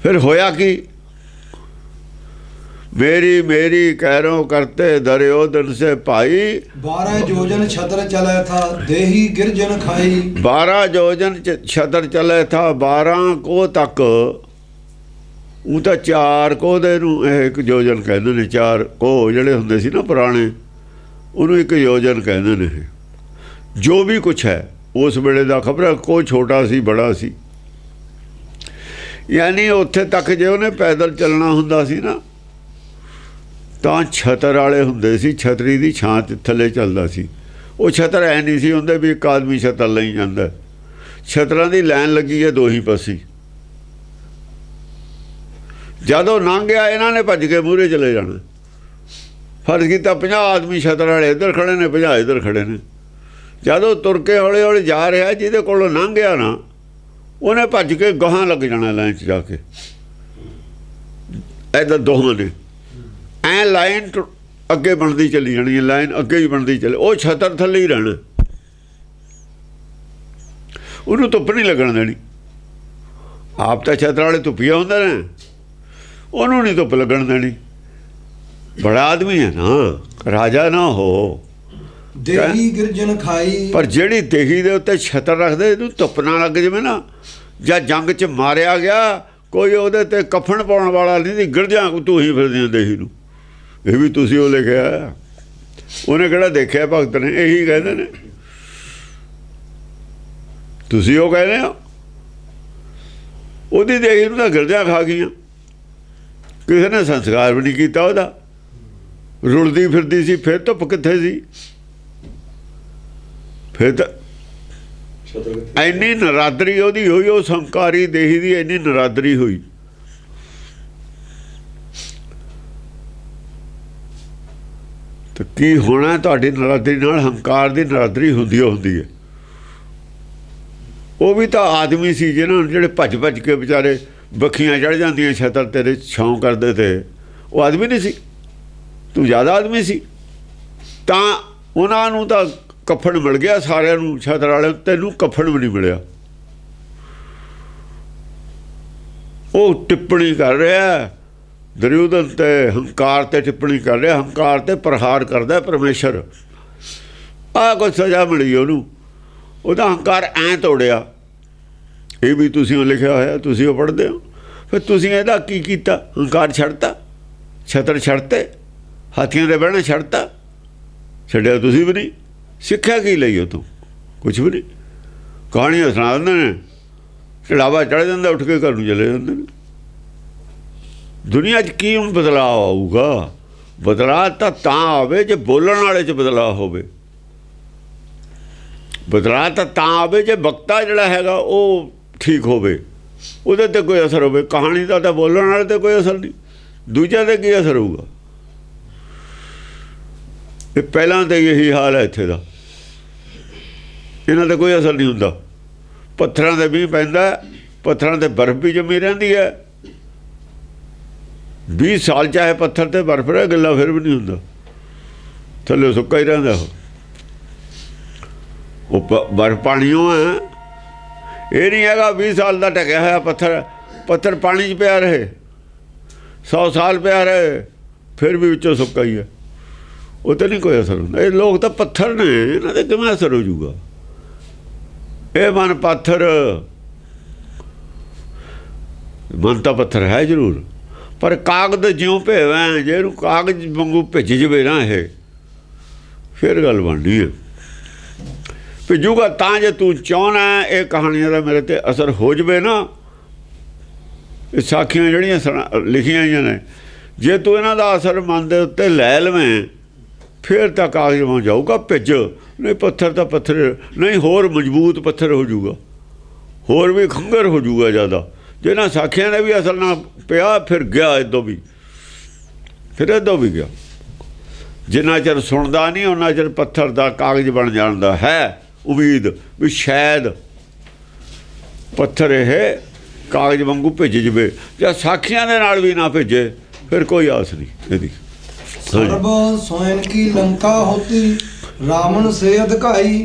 फिर होया कि मेरी मेरी कैरों करते दुर्योधन से भाई 12 योजन छतर चले था देही गिरजन खाई 12 योजन छतर चले था 12 को तक ਉਹ ਤਾਂ 4 ਕੋਹ ਦੇ ਨੂੰ ਇੱਕ ਯੋਜਨ ਕਹਿੰਦੇ ਨੇ 4 ਕੋਹ ਜਿਹੜੇ ਹੁੰਦੇ ਸੀ ਨਾ ਪੁਰਾਣੇ ਉਹਨੂੰ ਇੱਕ ਯੋਜਨ ਕਹਿੰਦੇ ਨੇ ਜੋ ਵੀ ਕੁਛ ਹੈ ਉਸ ਵੇਲੇ ਦਾ ਖਬਰ ਕੋਈ ਛੋਟਾ ਸੀ ਬੜਾ ਸੀ ਯਾਨੀ ਉੱਥੇ ਤੱਕ ਜੇ ਉਹਨੇ ਪੈਦਲ ਚੱਲਣਾ ਹੁੰਦਾ ਸੀ ਨਾ ਤਾਂ ਛਤਰ ਵਾਲੇ ਹੁੰਦੇ ਸੀ ਛਤਰੀ ਦੀ ਛਾਂ ਥੱਲੇ ਚੱਲਦਾ ਸੀ ਉਹ ਛਤਰ ਐ ਨਹੀਂ ਸੀ ਹੁੰਦੇ ਵੀ ਇੱਕ ਆਦਮੀ ਛਤਰ ਲਈ ਜਾਂਦਾ ਛਤਰਾਂ ਦੀ ਲਾਈਨ ਲੱਗੀ ਹੈ ਦੋਹੀ ਪਾਸੇ ਜਦੋਂ ਲੰਘ ਗਿਆ ਇਹਨਾਂ ਨੇ ਭੱਜ ਕੇ ਮੂਹਰੇ ਚਲੇ ਜਾਣਾ ਫਰਜ਼ ਕੀਤਾ 50 ਆਦਮੀ ਛਤਰ ਵਾਲੇ ਇੱਧਰ ਖੜੇ ਨੇ 50 ਇੱਧਰ ਖੜੇ ਨੇ ਜਦੋਂ ਤੁਰ ਕੇ ਹੌਲੀ ਹੌਲੀ ਜਾ ਰਿਹਾ ਜਿਹਦੇ ਕੋਲੋਂ ਲੰਘ ਗਿਆ ਨਾ ਉਹਨੇ ਭੱਜ ਕੇ ਗਾਹਾਂ ਲੱਗ ਜਾਣਾ ਲਾਈਨ 'ਚ ਜਾ ਕੇ ਇੱਧਰ ਦੋਹਾਂ ਨੇ ਐਂ ਲਾਈਨ ਅੱਗੇ ਬਣਦੀ ਚਲੀ ਜਾਣੀ ਹੈ ਲਾਈਨ ਅੱਗੇ ਹੀ ਬਣਦੀ ਚਲੇ ਉਹ ਛਤਰ ਥੱਲੇ ਹੀ ਰਹਿਣਾ ਉਹਨੂੰ ਧੁੱਪ ਨਹੀਂ ਲੱਗਣ ਦੇਣੀ ਆਪ ਤਾਂ ਛਤਰ ਵਾਲੇ ਧੁੱਪੀਆਂ ਹੁੰਦੇ ਨੇ ਉਹਨੂੰ ਨਹੀਂ ਧੁੱਪ ਲੱਗਣ ਦੇਣੀ ਬੜਾ ਆਦਮੀ ਹੈ ਨਾ ਰਾਜਾ ਨਾ ਹੋ ਦੇਹੀ ਗਿਰਜਨ ਖਾਈ ਪਰ ਜਿਹੜੀ ਦੇਹੀ ਦੇ ਉੱਤੇ ਛਤਰ ਰੱਖਦੇ ਇਹਨੂੰ ਧੁੱਪ ਨਾ ਲੱਗ ਜਾਵੇ ਨਾ ਜਾਂ ਜੰਗ 'ਚ ਮਾਰਿਆ ਗਿਆ ਕੋਈ ਉਹਦੇ 'ਤੇ ਕਫਨ ਪਾਉਣ ਵਾਲਾ ਨਹੀਂ ਸੀ ਗਿਰਜਾਂ ਤੂੰ ਹੀ ਫਿਰਦੀਆਂ ਦੇਹੀ ਨੂੰ ਇਹ ਵੀ ਤੁਸੀਂ ਉਹ ਲਿਖਿਆ ਉਹਨੇ ਕਿਹੜਾ ਦੇਖਿਆ ਭਗਤ ਨੇ ਇਹੀ ਕਹਿੰਦੇ ਨੇ ਤੁਸੀਂ ਉਹ ਕਹਿੰਦੇ ਹੋ ਉਹਦੀ ਦੇਹੀ ਨੂੰ ਤਾਂ ਗਿਰਜਾਂ ਖਾ ਗਈਆਂ ਕਿਸੇ ਨੇ ਸੰਸਕਾਰ ਵੀ ਨਹੀਂ ਕੀਤਾ ਉਹਦਾ ਰੁਲਦੀ ਫਿਰਦੀ ਸੀ ਫਿਰ ਧੁੱਪ ਕਿੱਥੇ ਸੀ ਫਿਰ ਤਾਂ ਇੰਨੀ ਨਰਾਦਰੀ ਉਹਦੀ ਹੋਈ ਉਹ ਸੰਕਾਰੀ ਦੇਹੀ ਦੀ ਇੰਨੀ ਨਰਾਦਰੀ ਹੋਈ ਤਾਂ ਕੀ ਹੋਣਾ ਤੁਹਾਡੀ ਨਰਾਦਰੀ ਨਾਲ ਹੰਕਾਰ ਦੀ ਨਰਾਦਰੀ ਹੁੰਦੀ ਹੈ ਉਹ ਵੀ ਤਾਂ ਆਦਮੀ ਸੀ ਜਿਹਨਾਂ ਨੂੰ ਜਿਹੜੇ ਭੱਜ ਕੇ ਵਿਚਾਰੇ ਬੱਖੀਆਂ ਚੜ੍ਹ ਜਾਂਦੀਆਂ ਛਤਰ ਤੇਰੇ ਛਾਂ ਕਰਦੇ ਤੇ ਉਹ ਆਦਮੀ ਨਹੀਂ ਸੀ ਤੂੰ ਜ਼ਿਆਦਾ ਆਦਮੀ ਸੀ ਤਾਂ ਉਹਨਾਂ ਨੂੰ ਤਾਂ ਕਫਨ ਮਿਲ ਗਿਆ ਸਾਰਿਆਂ ਨੂੰ ਛਤਰ ਵਾਲੇ ਤੈਨੂੰ ਕਫਨ ਵੀ ਨਹੀਂ ਮਿਲਿਆ ਉਹ ਟਿੱਪਣੀ ਕਰ ਰਿਹਾ ਦੁਰਯੋਧਨ ਤੇ ਹੰਕਾਰ ਤੇ ਟਿੱਪਣੀ ਕਰ ਰਿਹਾ ਹੰਕਾਰ ਤੇ ਪ੍ਰਹਾਰ ਕਰਦਾ ਪਰਮੇਸ਼ਰ ਆਹ ਕੋਈ ਸਜ਼ਾ ਮਿਲੀ ਉਹਨੂੰ ਉਹਦਾ ਹੰਕਾਰ ਐਂ ਤੋੜਿਆ ਇਹ ਵੀ ਤੁਸੀਂ ਉਹ ਲਿਖਿਆ ਹੋਇਆ ਤੁਸੀਂ ਉਹ ਪੜ੍ਹਦੇ ਹੋ ਫਿਰ ਤੁਸੀਂ ਇਹਦਾ ਕੀ ਕੀਤਾ ਹੰਕਾਰ ਛੱਡਤਾ ਛਤਰ ਛੱਡਤੇ ਹਾਥੀਆਂ ਦੇ ਬਹਿਣਾ ਛੱਡਤਾ ਛੱਡਿਆ ਤੁਸੀਂ ਵੀ ਨਹੀਂ ਸਿੱਖਿਆ ਕੀ ਲਈ ਉਹ ਤੋਂ ਕੁਛ ਵੀ ਨਹੀਂ ਕਹਾਣੀਆਂ ਸੁਣਾ ਦਿੰਦੇ ਨੇ ਚੜਾਵਾ ਚੜ੍ਹ ਜਾਂਦਾ ਉੱਠ ਕੇ ਘਰ ਨੂੰ ਚਲੇ ਜਾਂਦੇ ਨੇ ਦੁਨੀਆ 'ਚ ਕੀ ਹੁਣ ਬਦਲਾਅ ਆਊਗਾ ਬਦਲਾਅ ਤਾਂ ਆਵੇ ਜੇ ਬੋਲਣ ਵਾਲੇ 'ਚ ਬਦਲਾਅ ਹੋਵੇ ਬਦਲਾਅ ਤਾਂ ਆਵੇ ਜੇ ਵਕਤਾ ਜਿਹੜਾ ਹੈਗਾ ਉਹ ਠੀਕ ਹੋਵੇ ਉਹਦੇ 'ਤੇ ਕੋਈ ਅਸਰ ਹੋਵੇ ਕਹਾਣੀ ਦਾ ਤਾਂ ਬੋਲਣ ਵਾਲੇ 'ਤੇ ਕੋਈ ਅਸਰ ਨਹੀਂ ਦੂਜਿਆਂ 'ਤੇ ਕੀ ਅਸਰ ਹੋਊਗਾ ਇਹ ਪਹਿਲਾਂ ਤਾਂ ਇਹੀ ਹਾਲ ਹੈ ਇੱਥੇ ਦਾ ਇਹਨਾਂ 'ਤੇ ਕੋਈ ਅਸਰ ਨਹੀਂ ਹੁੰਦਾ ਪੱਥਰਾਂ 'ਤੇ ਮੀਂਹ ਪੈਂਦਾ ਪੱਥਰਾਂ 'ਤੇ ਬਰਫ਼ ਵੀ ਜੰਮੀ ਰਹਿੰਦੀ ਹੈ 20 ਸਾਲ ਚਾਹੇ ਪੱਥਰ 'ਤੇ ਬਰਫ਼ ਰਹੇ ਗਿੱਲਾ ਫਿਰ ਵੀ ਨਹੀਂ ਹੁੰਦਾ ਥੱਲੇ ਸੁੱਕਾ ਹੀ ਰਹਿੰਦਾ ਉਹ ਬਰਫ਼ ਪਾਣੀਓ ਹੈ ਇਹ ਨਹੀਂ ਹੈਗਾ 20 ਸਾਲ ਦਾ ਢਕਿਆ ਹੋਇਆ ਪੱਥਰ ਪਾਣੀ 'ਚ ਪਿਆ ਰਹੇ 100 ਸਾਲ ਪਿਆ ਰਹੇ ਫਿਰ ਵੀ ਵਿੱਚੋਂ ਸੁੱਕਾ ਹੀ ਹੈ ਉਹ 'ਤੇ ਨਹੀਂ ਕੋਈ ਅਸਰ ਹੁੰਦਾ ਇਹ ਲੋਕ ਤਾਂ ਪੱਥਰ ਨੇ ਇਹਨਾਂ 'ਤੇ ਕਿਵੇਂ ਅਸਰ ਹੋ ਜਾਊਗਾ ਇਹ ਮਨ ਤਾਂ ਪੱਥਰ ਹੈ ਜ਼ਰੂਰ ਪਰ ਕਾਗਜ਼ ਜਿਉਂ ਭੇਵੇਂ ਜੇ ਇਹਨੂੰ ਕਾਗਜ਼ ਵਾਂਗੂ ਭਿੱਜ ਜਾਵੇ ਨਾ ਇਹ ਫਿਰ ਗੱਲ ਬਣਨੀ ਹੈ ਭਿੱਜੂਗਾ ਤਾਂ ਜੇ ਤੂੰ ਚਾਹੁੰਦਾ ਇਹ ਕਹਾਣੀਆਂ ਦਾ ਮੇਰੇ 'ਤੇ ਅਸਰ ਹੋ ਜਾਵੇ ਨਾ ਇਹ ਸਾਖੀਆਂ ਜਿਹੜੀਆਂ ਲਿਖੀਆਂ ਹੋਈਆਂ ਨੇ ਜੇ ਤੂੰ ਇਹਨਾਂ ਦਾ ਅਸਰ ਮਨ ਦੇ ਉੱਤੇ ਲੈ ਲਵੇਂ फिर तो कागज में जाऊगा भिज, नहीं पत्थर तो पत्थर नहीं, होर मजबूत पत्थर हो जाऊगा, होर भी खंगर हो जाऊगा ज़्यादा। जिन्होंने साखियां ने भी असल ना पिया, फिर गया इदों भी, फिर इदों भी गया। जिन्ना चਿਰ सुनता नहीं उन्ना चਿਰ पत्थर का कागज बन जाता है उम्मीद भी शायद पत्थर यह कागज वांगू भिज जाए, या साखियां दे नाल भी ना भिजे, फिर कोई आस नहीं यदि। सर्ब स्वयं की लंका होती, रावण से अधिकाई,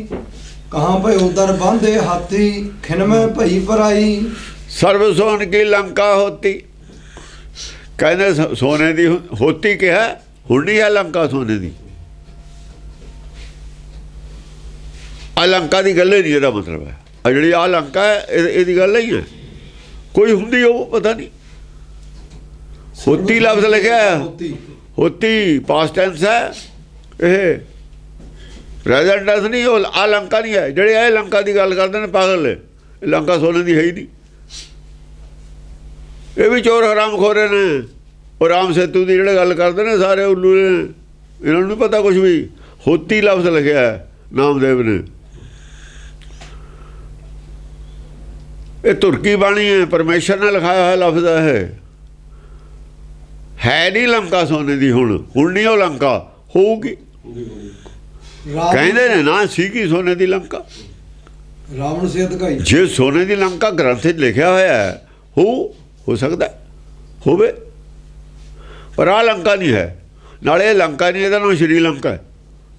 कहाँ पे उधर बांधे हाथी, खिन में भई पराई। सर्व सोन की लंका होती, कहने सोने की होती क्या है, हुण नहीं है लंका सोने की। आ लंका की गल ही नहीं, ਇਹਦਾ मतलब है आ जी आ लंका है ये गल नहीं है, कोई होंगी हो पता नहीं। होती लफ्ज लिखा है, होती पास्ट टेंस है, ये प्रेजेंट टेंस नहीं, वो आ लंका नहीं है। ਜਿਹੜੇ ਇਹ लंका की गल करते हैं पागल है, लंका सोने की है ही नहीं। ये भी चोर हराम खोरे ने, और राम सेतु की ਜਿਹੜੇ गल करते हैं सारे उल्लू ने, इन्होंने नहीं पता कुछ भी। होती लफ्ज लिखा है नामदेव ने, ये तुर्की बाणी है, परमेश्वर ने लिखाया है लफ्ज है नहीं लंका सोने की। हुण नहीं वो लंका होगी, कहते ने ना सी सोने की लंका। रावण से अधिकाई, जे सोने की लंका ग्रंथ लिखा होया है हो सकता है होवे, पर आ लंका नहीं है। नाले लंका नहीं, ਇਹਦਾ नाम श्रीलंका है,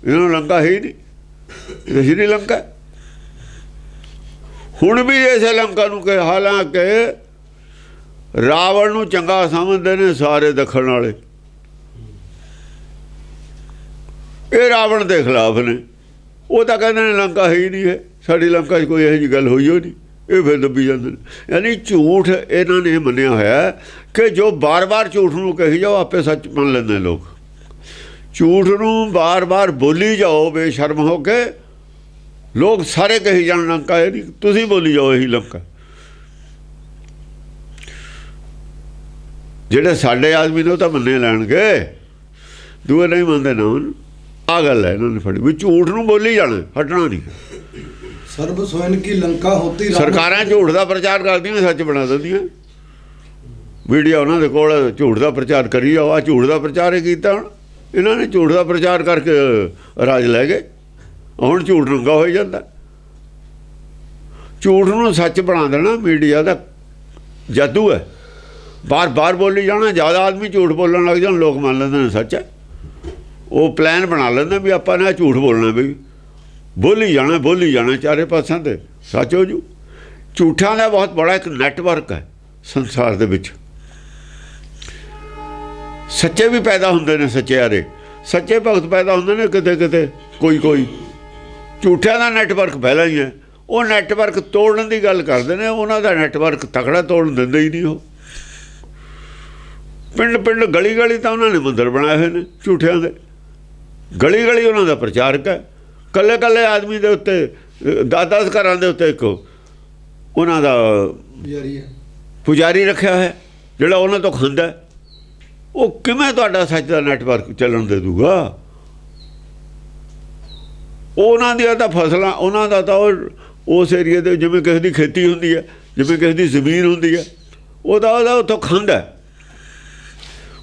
इन्होंने लंका है ही नहीं, ये श्रीलंका है। हुण भी इस लंका नूं कहे, हालांकि रावण नूं चंगा समझते हैं सारे दखण वाले, ये रावण के खिलाफ ने। वो तो कहते हैं लंका है ही नहीं है, साड़ी लंका कोई यही जी गल हुई हो नहीं, ये फिर दबी जाते हैं। यानी झूठ इन्होंने मनिया होया कि जो बार बार झूठ नूं कही जाओ आपे सच मन लेंदे लोग। झूठ नूं बार बार बोली जाओ बेशर्म हो के, लोग सारे कही जान लंका है नहीं, तुसीं बोली जाओ यही लंका। ਜਿਹੜੇ ਸਾਡੇ आदमी ने तो मन्ने लैणगे, दूए नहीं मनते ना। आ गल है इन्होंने फड़ी भी झूठ नूं बोली जाना, हटना नहीं। सर्ब स्वयं की लंका होती, सरकारां झूठ का प्रचार करदियां, सच बना दिंदियां। मीडिया उन्होंने कोल झूठ का प्रचार करी जाओ, आ झूठ का प्रचार ही कीता। हुण इन्होंने झूठ का प्रचार करके राज लै गए, हुण झूठ नंगा हो जाता। झूठ नूं सच बना देना मीडिया का जादू है। बार बार बोली जाना, ज़्यादा आदमी झूठ बोलन लग जान, लोग मान लेंदे ने सच है। वो प्लान बना लेंदे भी आपां ने झूठ बोलना, भी बोली जाना चारे पासों से सच हो जू। झूठां का बहुत बड़ा एक नैटवर्क है संसार दे विच। सच्चे भी पैदा होंदे ने, सच्चेयारे सच्चे भगत पैदा होंदे ने किते किते, कोई झूठिਆਂ का नैटवर्क पहला ही है। वो नैटवर्क तोड़न की गल करते हैं, उन्हों का नैटवर्क तकड़ा तोड़न देंदे ही नहीं। हो पिंड पिंड गली गली तो उन्होंने मंदिर बनाए हुए हैं झूठिਆਂ के, गली गली उन्हों का प्रचारक है। कल्ले कल्ले आदमी के उत्ते 10-10 घरां दे उत्ते एक उन्हों का पुजारी रखा है जिहड़ा उन्हों तो खांदा है। वो किवें तुहाडा सच का नैटवर्क चलन दे दूगा? उन्हों दी तो फसलां, उन्हों का तो उस एरिए के जिवें किसी की खेती होंदी है, जिवें किसी की जमीन होंदी है, वो उत्थों खांदा है,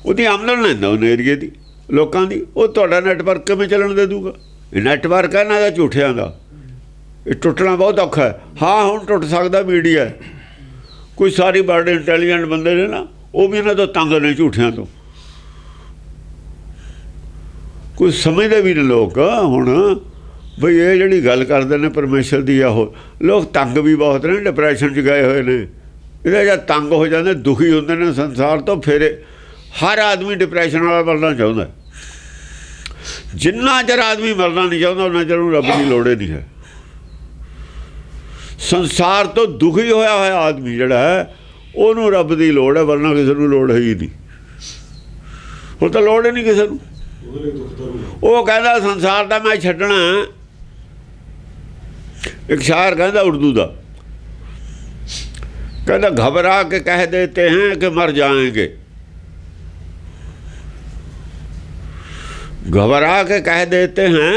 उसकी आमदन लैंदा उन एरिए की लोगों की। वो तुहाडा नैटवर्क किवें चलन दे दूगा? नैटवर्क है इन्हां दा झूठिਆਂ का, ये टुटना बहुत औखा है। हाँ हुण टुट सकदा मीडिया, कोई सारी बड़े इंटैलीजेंट बंदे ने ना, वो भी इन्हां तो तंग ने झूठिਆਂ तो, कोई समझते भी नहीं लोग। हुण बई ये जिहड़ी गल करदे ने परमेश्वर की, आहो लोग तंग भी बहुत ने, डिप्रैशन च गए हुए ने। इहदे जद तंग हो जाते, दुखी होंदे ने संसार तो, फिर हर आदमी डिप्रैशन वाला मरना चाहुंदा। जिन्ना चਿਰ आदमी मरना नहीं चाहुंदा उन्ना चਿਰ रब की लोड़ ही नहीं है। संसार तो दुखी होया होया आदमी जिहड़ा है, उहनूं रब की लोड़ है, वरना किसी नूं लोड़ है ही नहीं। हुण तां लोड़ ही नहीं किसी नूं। वो कहता संसार का मैं छड्डना। एक शायर कहता उर्दू का, कहता घबरा के कह देते हैं कि मर जाएंगे, घबरा के कह देते हैं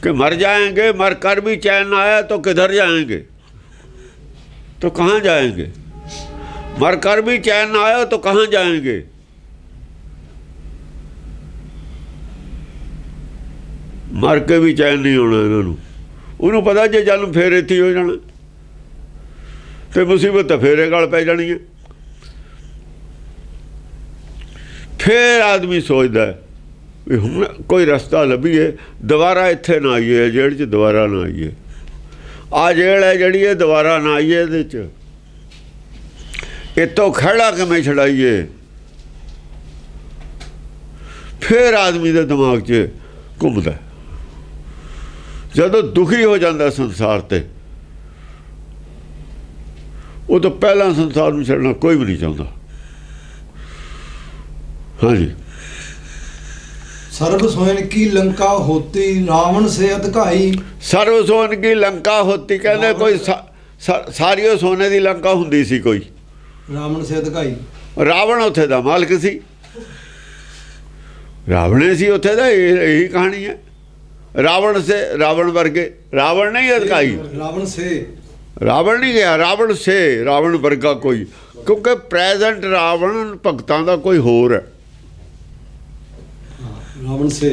कि मर जाएंगे, मर कर भी चैन ना आया तो किधर जाएंगे, तो कहाँ जाएंगे? मर कर भी चैन ना आया तो कहाँ जाएंगे? मर के भी चैन नहीं होना इन्हों। उन्होंने पता जे जन्म फेर इत्थे हो जाना तो मुसीबत फेरे गल पै जानी है। फिर आदमी सोचता है भी हुण कोई रस्ता लभीए, दोबारा इत्थे ना आइए, जेल च दोबारा ना आइए। आ जेल है जिहड़ी है दोबारा ना आइए, इहदे च इतों खड़ा किवें छड़ाइए। फिर आदमी के दिमाग च घुमदा। जदों दुखी हो जाता संसार ते, वो तो पहला संसार में छड़ना कोई भी नहीं चाहता। हाँ जी। सर्व सोयन की लंका होती रावण से अधकाई। सर्व सोन की लंका होती कहते कोई सारियो सोने की लंका हुंदी सी कोई, रावण से अधकाई। रावण उत्थे दा मालिक सी, रावणे सी उत्थे दा, यही कहानी है। रावण से, रावण वर्गे, रावण नहीं अधकाई, रावण से, रावण नहीं गया, रावण से, रावण वर्गा कोई, क्योंकि प्रेजेंट रावण भगतां दा कोई होर है। रावण से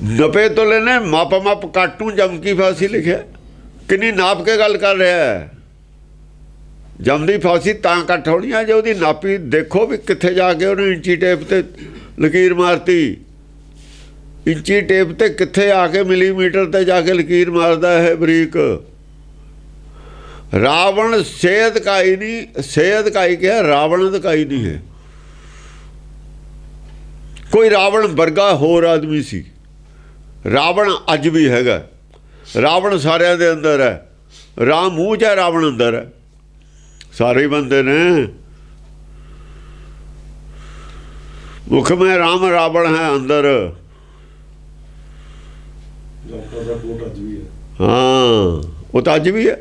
नपे तो लेने माप माप काटू जम की फांसी लिखिया, किन्नी नाप के गल कर रहा है। जम की फांसी तां कट होनी है जो उसकी नापी देखो भी कित्थे जाके उन्हें इंची टेप ते लकीर मारती। इंची टेप ते कित्थे आके मिलीमीटर ते जाके लकीर मारदा है बरीक। रावण से अधकाई नहीं, से अधकाई क्या, रावण अधकाई नहीं है। कोई रावण वर्गा होर आदमी सी। रावण अज भी हैगा, रावण सारिਆਂ ਦੇ अंदर है। राम मूँह च है, रावण अंदर है, सारे ही बंदे ने। मुख में राम, रावण है अंदर। हाँ, वो तो अज भी है।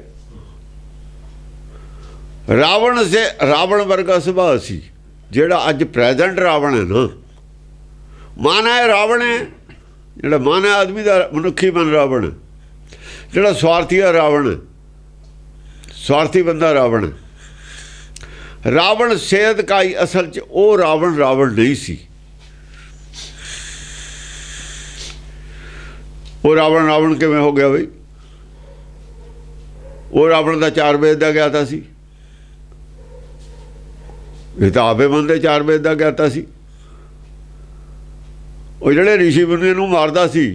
रावण से, रावण वर्गा सुभाਅ सी जेड़ा अज प्रेजेंट रावण है ना। मन है रावण है, जोड़ा मन है आदमी का मनुखी मन रावण है। जोड़ा स्वार्थी है रावण है, स्वार्थी बंदा रावण है। रावण से अधकाई, असल च वो रावण रावण नहीं सी। वो रावण रावण किवें हो गया बई? वो रावण का 4 वेद का ज्ञाता सी। ये तो आपे बंदे 4 वेद का ज्ञाता सी। वो ਜਿਹੜੇ ऋषि मुनि ਨੂੰ मारदा सी,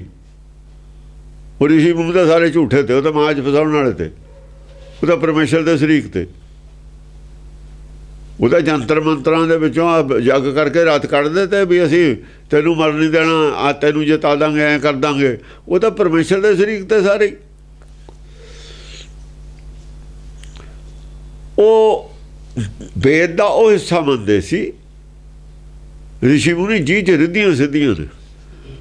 वो ऋषि मुनि तो सारे झूठे थे, वो तो मां च फसाउण वाले थे, वो तो परमेश्वर के शरीक थे। वो तो जंतर मंत्रां दे विचों जग करके रात कढ़दे ते भी असीं तैनूं मर नहीं देना, आ तैनूं जिता दांगे, ऐ कर दांगे। वो तो परमेश्वर के शरीक थे सारे। वो वेद का वो हिस्सा मनदे सी। ऋषि मुनि जी च रिद्धियां सिद्धियां ने।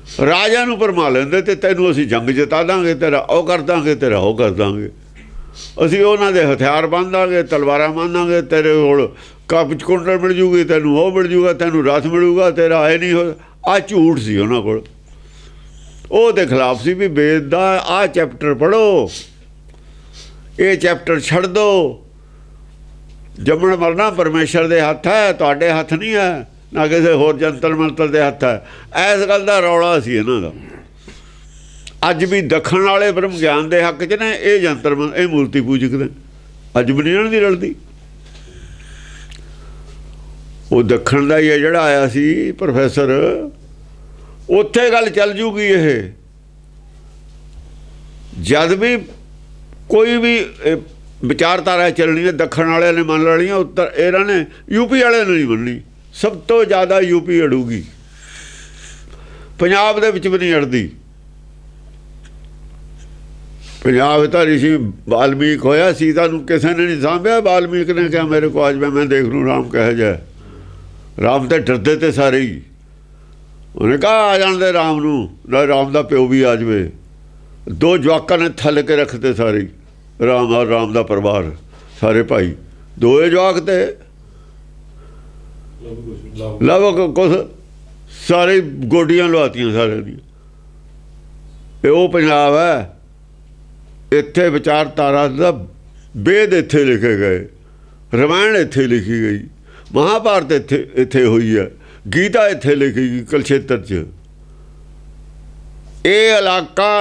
राजा नूं भरमा लैंदे ते तैनूं असीं जंग जिता दांगे, तेरा ਉਹ कर दांगे, तेरा ਉਹ कर दांगे। असीं उन्हां दे हथियार बन दांगे, तलवारां बन दांगे, तेरे कोल कप कुंडल मिल जूगी, तैनूं ਉਹ मिल जूगा, तैनूं रथ मिलूगा, तेरा आए नहीं हो। आ झूठ सी उन्हां कोल। ਉਹ दे खिलाफ सी भी वेद दा आ चैप्टर पढ़ो, ये चैप्टर छड़ दो। जमण मरना परमेश्वर दे हत्थ है, तुहाडे हत्थ नहीं है, ना किसी होर जंतर मंतर के हत्थ है। इस गल का रौला सी इन्हां दा। अज भी दखण वाले ब्रह्म ज्ञान के हक च ने ये जंतर ये मूर्ति पूजक ने, अज भी नहीं इन्हां दी रलदी। वो दखण का ही है जिहड़ा आया सी प्रोफैसर, उत्थे गल चल जूगी। ये जद भी कोई भी विचारधारा चलनी है, दखण वाले ने मन लैनी, उत्तर इन्हां ने यूपी वाले ने नहीं मननी। सब तो ज़्यादा यूपी अड़ूगी, पंजाब दे विच भी नहीं अड़दी। पंजाब तो ऋषि वाल्मीक होया, सीता नूं किसी ने नहीं सांभिया। वाल्मीक ने कहा मेरे को आज मैं देख लूँ राम कह जाए। राम तो डरते थे सारे ही। उन्हें कहा आ जान दे राम नूं, ना राम का प्यो भी आ जाए। 2 जवाकां ने थल के रखते सारे, राम और राम का परिवार सारे भाई। 2 जवाक थे लव कुछ ਸਾਰੇ ਗੋਡੀਆਂ ਲਵਾਤੀਆਂ ਸਾਰਿਆਂ ਦੀਆਂ। ਇਹ ਉਹ ਪੰਜਾਬ ਹੈ, ਇੱਥੇ ਵਿਚਾਰਧਾਰਾ ਦਾ ਵੇਦ ਇੱਥੇ ਲਿਖੇ ਗਏ, ਰਮਾਇਣ ਇੱਥੇ ਲਿਖੀ ਗਈ, ਮਹਾਭਾਰਤ ਇੱਥੇ ਹੋਈ ਹੈ, ਗੀਤਾ ਇੱਥੇ ਲਿਖੀ ਗਈ ਕੁਰੂਕਸ਼ੇਤਰ 'ਚ। ਇਹ ਇਲਾਕਾ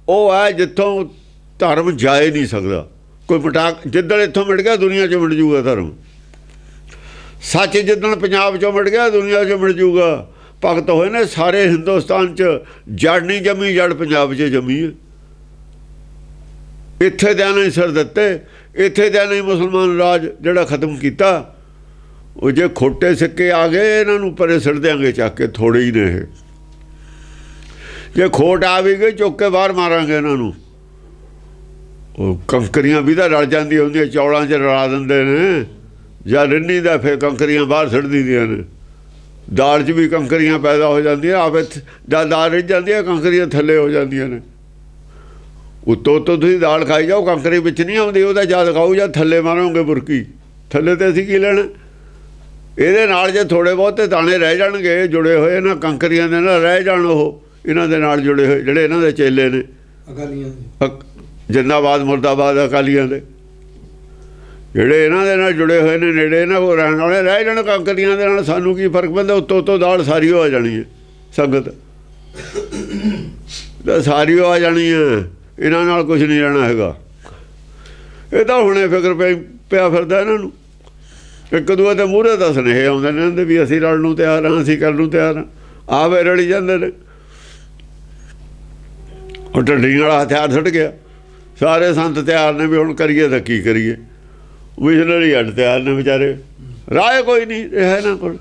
ਉਹ ਹੈ ਜਿੱਥੋਂ ਧਰਮ ਜਾ ਹੀ ਨਹੀਂ ਸਕਦਾ ਕੋਈ। ਜਿੱਦਣ ਇੱਥੋਂ ਮਿਟ ਗਿਆ ਦੁਨੀਆ 'ਚੋਂ ਮਿਟ ਜੂਗਾ ਧਰਮ। ਸੱਚ ਜਿੱਦਣ ਪੰਜਾਬ 'ਚੋਂ ਮਿਟ ਗਿਆ ਦੁਨੀਆ 'ਚੋਂ ਮਿਟ ਜੂਗਾ। ਭਗਤ ਹੋਏ ਨੇ ਸਾਰੇ ਹਿੰਦੁਸਤਾਨ 'ਚ, ਜੜ ਨਹੀਂ ਜੰਮੀ, ਜੜ ਪੰਜਾਬ 'ਚ ਜੰਮੀ ਹੈ। ਇੱਥੇ ਦਿਆਂ ਨਹੀਂ ਸਿਰ ਦਿੱਤੇ, ਇੱਥੇ ਦਿਆਂ ਨਹੀਂ ਮੁਸਲਮਾਨ ਰਾਜ ਜਿਹੜਾ ਖਤਮ ਕੀਤਾ। ਉਹ ਜੇ ਖੋਟੇ ਸਿੱਕੇ ਆ ਗਏ ਇਹਨਾਂ ਨੂੰ ਪਰੇ ਸਿੱਟ ਦਿਆਂਗੇ ਚੱਕ ਕੇ, ਥੋੜੇ ਹੀ ਨੇ ਇਹ। ਜੇ ਖੋਟ ਆ ਵੀ ਗਈ ਚੁੱਕ ਕੇ ਬਾਹਰ ਮਾਰਾਂਗੇ ਇਹਨਾਂ ਨੂੰ। ਉਹ ਕੰਕਰੀਆਂ ਵੀ ਤਾਂ ਰਲ ਜਾਂਦੀਆਂ ਹੁੰਦੀਆਂ, ਚੌਲਾਂ 'ਚ ਰਲਾ ਦਿੰਦੇ ਨੇ ਜਾਂ ਰਿੰਨੀ ਦਾ, ਫਿਰ ਕੰਕਰੀਆਂ ਬਾਹਰ ਸਿੱਟ ਦਿੰਦੀਆਂ ਨੇ। ਦਾਲ 'ਚ ਵੀ ਕੰਕਰੀਆਂ ਪੈਦਾ ਹੋ ਜਾਂਦੀਆਂ, ਆਪੇ ਜਦ ਦਾਲ ਰਿੱਝ ਜਾਂਦੀ ਹੈ ਕੰਕਰੀਆਂ ਥੱਲੇ ਹੋ ਜਾਂਦੀਆਂ ਨੇ। ਉੱਤੋਂ ਤੁਸੀਂ ਦਾਲ ਖਾਈ ਜਾਓ, ਕੰਕਰੀ ਵਿੱਚ ਨਹੀਂ ਆਉਂਦੀ। ਉਹਦਾ ਜਦ ਖਾਓ ਜਾਂ ਥੱਲੇ ਮਾਰੋਗੇ ਬੁਰਕੀ, ਥੱਲੇ ਤੇ ਅਸੀਂ ਕੀ ਲੈਣਾ। ਇਹਦੇ ਨਾਲ ਜੇ ਥੋੜ੍ਹੇ ਬਹੁਤੇ ਦਾਣੇ ਰਹਿ ਜਾਣਗੇ ਜੁੜੇ ਹੋਏ ਨਾ ਕੰਕਰੀਆਂ ਦੇ ਨਾਲ, ਰਹਿ ਜਾਣ ਉਹ ਇਹਨਾਂ ਦੇ ਨਾਲ ਜੁੜੇ ਹੋਏ ਜਿਹੜੇ ਇਹਨਾਂ ਦੇ ਚੇਲੇ ਨੇ ਅਕਾਲੀਆਂ ਦੇ, ਜਿੰਦਾਬਾਦ ਮੁਰਦਾਬਾਦ ਅਕਾਲੀਆਂ ਦੇ, ਜਿਹੜੇ ਇਹਨਾਂ ਦੇ ਨਾਲ ਜੁੜੇ ਹੋਏ ਨੇ, ਨੇੜੇ ਇਹਨਾਂ ਕੋਲ ਰਹਿਣ ਵਾਲੇ ਰਹਿ ਜਾਣ ਕੰਕਰੀਆਂ ਦੇ ਨਾਲ। ਸਾਨੂੰ ਕੀ ਫਰਕ ਪੈਂਦਾ, ਉੱਤੋਂ ਦਾਲ ਸਾਰੀ ਹੋ ਜਾਣੀ ਹੈ, ਸੰਗਤ ਤਾਂ ਸਾਰੀ ਆ ਜਾਣੀ ਹੈ, ਇਹਨਾਂ ਨਾਲ ਕੁਛ ਨਹੀਂ ਰਹਿਣਾ ਹੈਗਾ। ਇਹ ਤਾਂ ਹੁਣੇ ਫਿਕਰ ਪਿਆ ਫਿਰਦਾ ਇਹਨਾਂ ਨੂੰ। ਇੱਕ ਦੂਏ ਦੇ ਮੂਹਰੇ ਤਾਂ ਸੁਨੇਹੇ ਆਉਂਦੇ ਨੇ ਇਹਨਾਂ ਦੇ ਵੀ ਅਸੀਂ ਲੜਨ ਨੂੰ ਤਿਆਰ ਹਾਂ, ਅਸੀਂ ਕਰਨ ਨੂੰ ਤਿਆਰ ਹਾਂ। ਆਵੇ ਰਲੀ ਜਾਂਦੇ ਨੇ। ਉਹ ਢੱਡੀ ਵਾਲਾ ਹਥਿਆਰ ਸੁੱਟ ਗਿਆ। ਸਾਰੇ ਸੰਤ ਤਿਆਰ ਨੇ ਵੀ ਹੁਣ ਕਰੀਏ ਤਾਂ ਕੀ ਕਰੀਏ। ਮਿਸ਼ਨਰੀ ਹੱਡ ਤਿਆਰ ਨੇ ਵਿਚਾਰੇ, ਰਾਹ ਕੋਈ ਨਹੀਂ ਰਿਹਾ ਇਹਨਾਂ ਕੋਲ।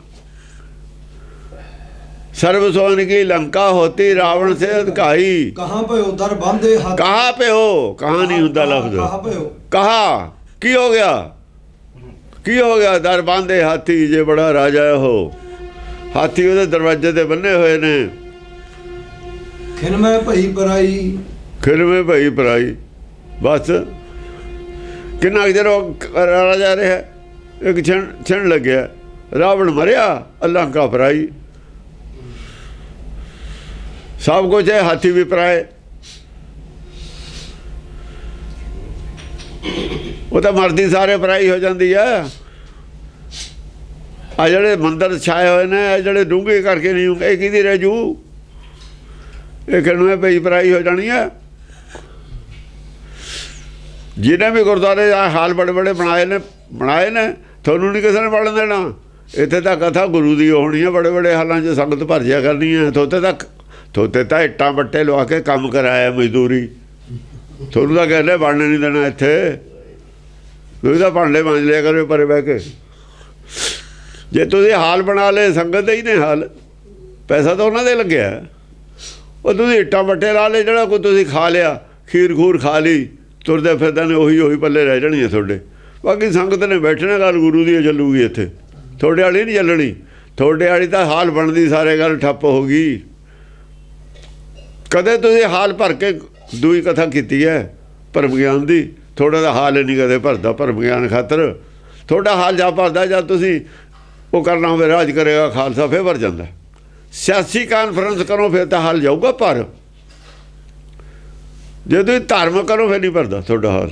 सर्व सोन की लंका होती रावण से अधकाई। कहाँ पे हो दर बांधे हाथ, कहाँ पे हो, कहाँ नहीं होता लफ्ज, कहाँ पे हो, कहा की हो गया, की हो गया। दर बांधे हाथी जे बड़ा राजा हो। हाथी ਉਹਦੇ ਦਰਵਾਜ਼ੇ ਤੇ ਬੰਨੇ ਹੋਏ ਨੇ। खिन में भई पराई, खिन में भई पराई। बस किन्ना चਿਰ राजा ਰਿਹਾ, एक क्षण ਲੱਗਿਆ, रावण मरिया, लंका पराई। सब कुछ है, हाथी भी पराए। वो तो मरदी सारे पराई हो जाती है। आ जड़े मंदिर छाए हुए ने, जड़े डूंगे करके नहीं होंगे, कि रह जू ये कहने भई पराई हो जानी है। जिन्हें भी गुरुद्वारे हाल बड़े बड़े बनाए ने थोनू नहीं किसी ने पढ़न देना। इत्थे तक कथा गुरु की होनी है, बड़े बड़े हालों च संगत भर जा करनी है। थोते तो इट्टां बट्टे लवा के काम कराया मजदूरी। थोनू तो कहने बनने नहीं देना इत्थे। तुसीं तां भांडे मांज लिया करो परे बह के। जे तुसीं हाल बना ले, संगत ही ने हाल, पैसा तो उन्होंने लग्या। वो तुसीं इट्टां बट्टे ला ले, जिहड़ा कोई तुसीं खा लिया, खीर खूर खा ली, तुरदे फिरदे ने ਉਹੀ पल्ले रह जानी है ਤੁਹਾਡੇ। बाकी संगत ने बैठना, गल गुरु की ਚੱਲੂਗੀ ਇੱਥੇ, ਤੁਹਾਡੇ वाली नहीं ਚੱਲਣੀ। ਤੁਹਾਡੇ वाली तो हाल बनती सारे गल ठप्प हो गई। कदे तुसीं हाल भर के दूई कथा की है भरम ज्ञान की, थोड़ा तो हाल नहीं कदे भरदा भरम ज्ञान खातर। थोड़ा हाल जा भरदा जब तुसीं वो करना होवे राज करेगा खालसा, फिर भर जाता। सियासी कानफ्रेंस करो फिर तो हाल जाऊगा भर। जे तुसीं धर्म करो फिर नहीं भरदा थोड़ा हाल।